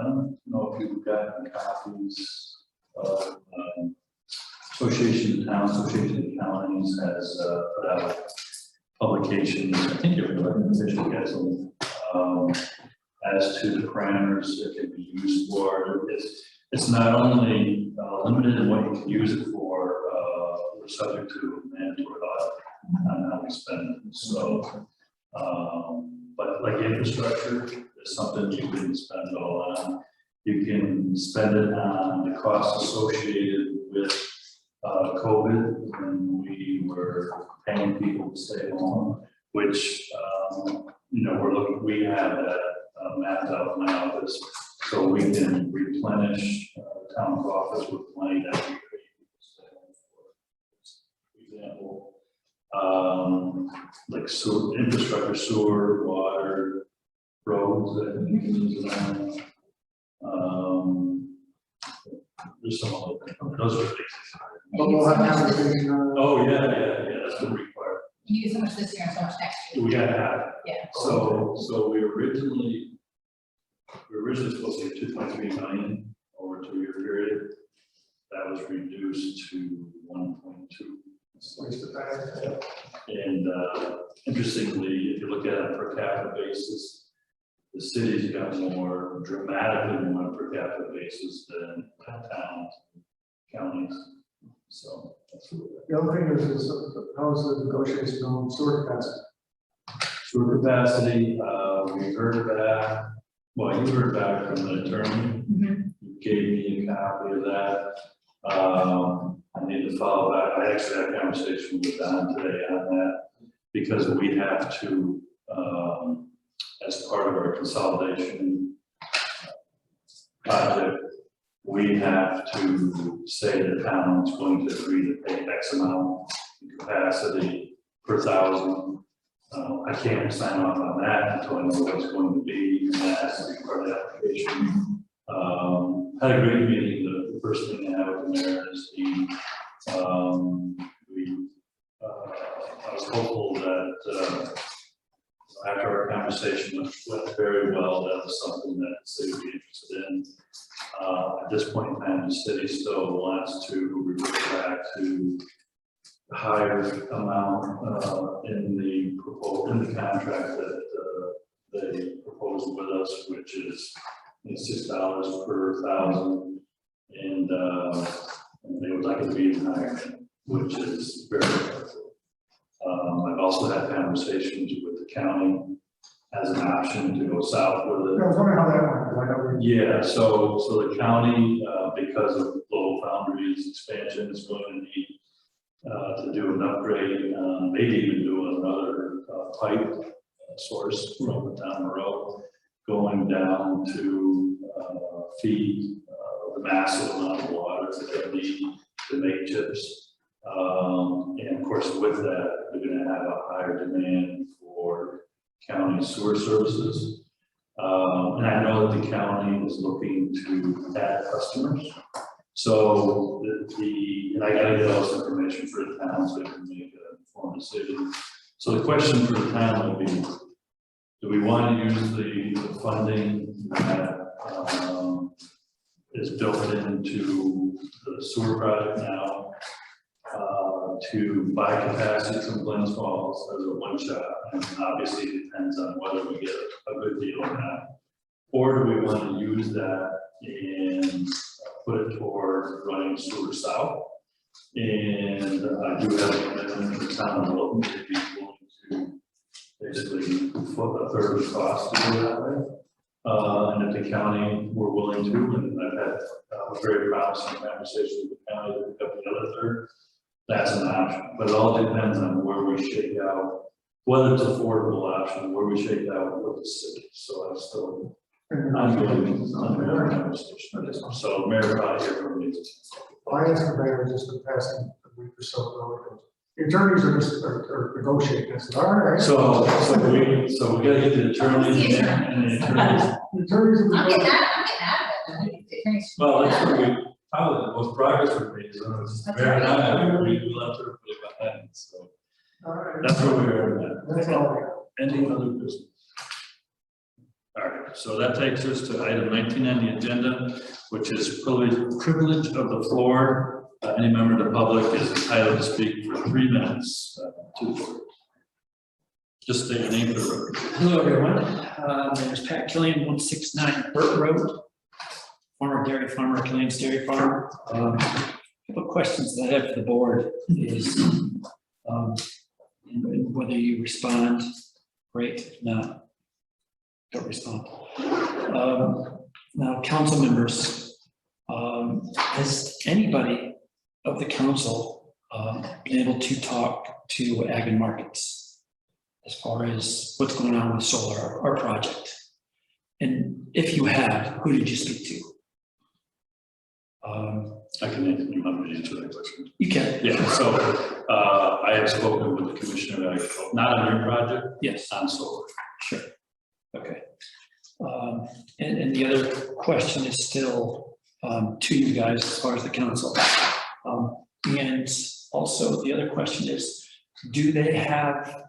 don't know if you've gotten copies of, Association of Towns, Association of Counties has, put out publications, I think every official gets them, as to the parameters that can be used for. It's not only, limited in what you can use it for, we're subject to mandatory audit on how we spend it, so. But like infrastructure is something you can spend it all on. You can spend it on the costs associated with COVID, when we were paying people to stay home, which, we have that mapped out in my office, so we can replenish the town's office with money that we pay people to stay home for. For example, like sewer, infrastructure, sewer, water, roads that you can use it on. There's some other things, those are things. But we'll have a conversation on. Oh, yeah, that's what required. You use so much this year and so much next year. We gotta have, Yeah. so we originally supposed to get 2.3 million over a 2-year period. That was reduced to 1.2. And interestingly, if you look at it on a per capita basis, the city's got more, dramatically more on a per capita basis than towns, counties. So that's what we're The other thing is how's the negotiation on sewer capacity? sewer capacity, we heard back, well, you heard back from the attorney. Mhm. You gave me a copy of that. I need to follow back. I actually had a conversation with Don today on that, because we have to, as part of our consolidation project, we have to say the town's going to agree to pay X amount in capacity per thousand. I can't sign off on that until I know what it's going to be, and that has to be part of the application. Had a great meeting. The first thing I have with the mayor is I was hopeful that after our conversation went very well, that was something that the city would be interested in. At this point in time, the city still wants to revert back to the higher amount in the contract that they proposed with us, which is $6 per thousand, and they would like it to be even higher, which is very helpful. I've also had conversations with the county as an option to go south with it. I was wondering how that went, because I know we. Yeah, so the county, because of Global Foundries expansion, is going to need to do an upgrade, maybe even do another pipe source from down the road, going down to feed the massive amount of water that they need to make chips. And of course, with that, they're going to have a higher demand for county sewer services. And I know that the county is looking to add customers. So and I gotta get all this information for the town so they can make an informed decision. So the question for the town would be, do we want to use the funding that is built into the sewer project now to buy capacity from Glens Falls as a one-shot? And obviously it depends on whether we get a good deal or not. Or do we want to use that and put it toward running sewer south, And I do have a commitment from the town of Wilton to be willing to basically foot a third of the cost to do it that way. And if the county were willing to, and I've had a very promising conversation with the county to pick up the other third, that's an option, but it all depends on where we shake out, whether it's affordable option, where we shake out with the city, so that's still ongoing conversation. So Mayor, probably hear from me. I asked the mayor just the past week or so ago, the attorneys are negotiating this, all right. So we gotta get the attorneys and the attorneys. The attorneys are. I'm getting out of it. Well, that's what we, probably the most progress we've made, so it's That's very right. nice, we left everybody behind, so All right. that's where we are at. That's all. Any other business? All right, so that takes us to item 19 on the agenda, which is privilege of the floor. Any member of the public is entitled to speak for 3 minutes. Just state your name for the record. Hello, everyone. My name is Pat Killian, 169 Burt Road, former dairy farmer, Killian's Dairy Farm. A couple of questions that I have for the board is and whether you respond, great. If not, don't respond. Now, council members, has anybody of the council been able to talk to Ag and Markets as far as what's going on with solar, our project? And if you have, who did you speak to? I can answer that question. You can. Yeah, so I have spoken with the Commissioner of Agriculture, not on your project, Yes, on solar. sure. Okay. And the other question is still to you guys as far as the council. And also the other question is, do they have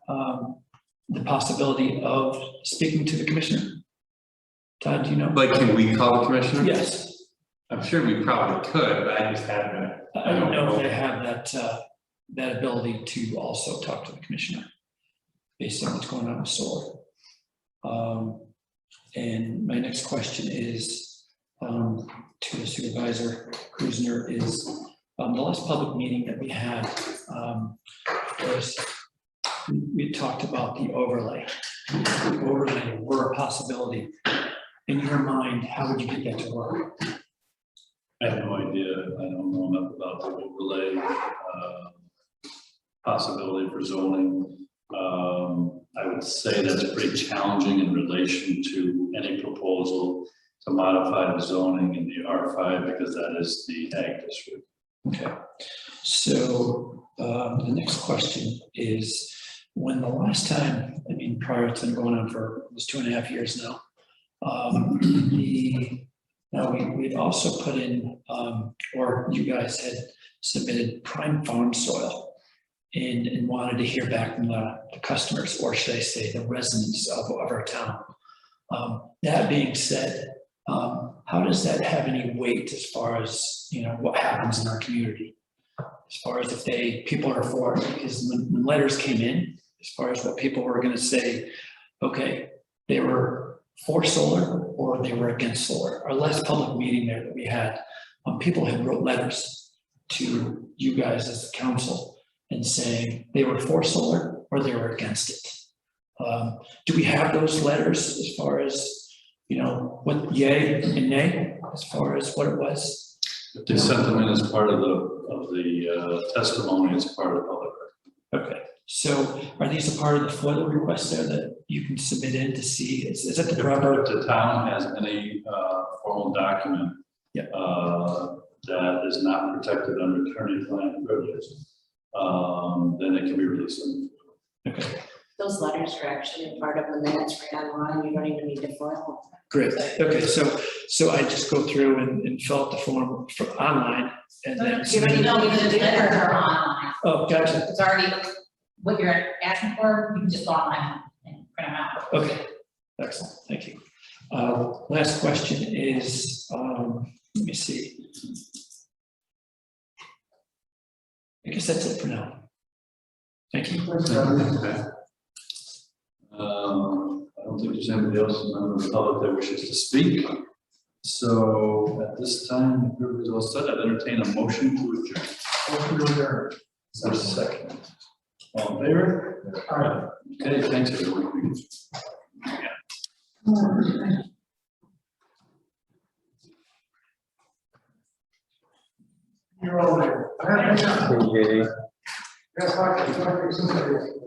the possibility of speaking to the commissioner? Todd, do you know? Like, can we call the commissioner? Yes. I'm sure we probably could, but I just haven't. I don't know if they have that ability to also talk to the commissioner based on what's going on with solar. And my next question is to the supervisor Krusner is the last public meeting that we had was we talked about the overlay. The overlay were a possibility. In your mind, how would you get that to work? I have no idea. I don't know enough about the overlay possibility for zoning. I would say that's pretty challenging in relation to any proposal to modify the zoning in the R5 because that is the ag district. Okay, so the next question is, when the last time, I mean, prior to going on for almost 2.5 years now, we'd also put in, or you guys had submitted prime farm soil and wanted to hear back from the customers, or should I say the residents of our town. That being said, how does that have any weight as far as, you know, what happens in our community? As far as if people are for it, because when letters came in, as far as what people were gonna say, okay, they were for solar or they were against solar. Our last public meeting there that we had, people had wrote letters to you guys as the council and saying they were for solar or they were against it. Do we have those letters as far as, you know, what yay and nay, as far as what it was? If they sent them in as part of the testimony, as part of the public record. Okay, so are these a part of the FOIL request there that you can submit in to see? Is that the proper? If the town has any formal document Yeah. that is not protected under attorney-client privilege, then it can be released. Okay, Those letters are actually part of the minutes right online. You don't even need to foil great. Okay, so I just go through and fill out the form for online and then. You don't No, even because the letters are online. Oh, gotcha. It's already, what you're asking for, you can just go online and print them out. Okay, excellent, thank you. Last question is, let me see. I guess that's it for now. Thank you. Okay. I don't think there's anybody else in the public that wishes to speak. So at this time, if everybody's all set, I'd entertain a motion to adjourn. Motion to adjourn. There's a second. All in favor? All right. Okay, thanks everyone. You're all there. Okay. Yes, I can,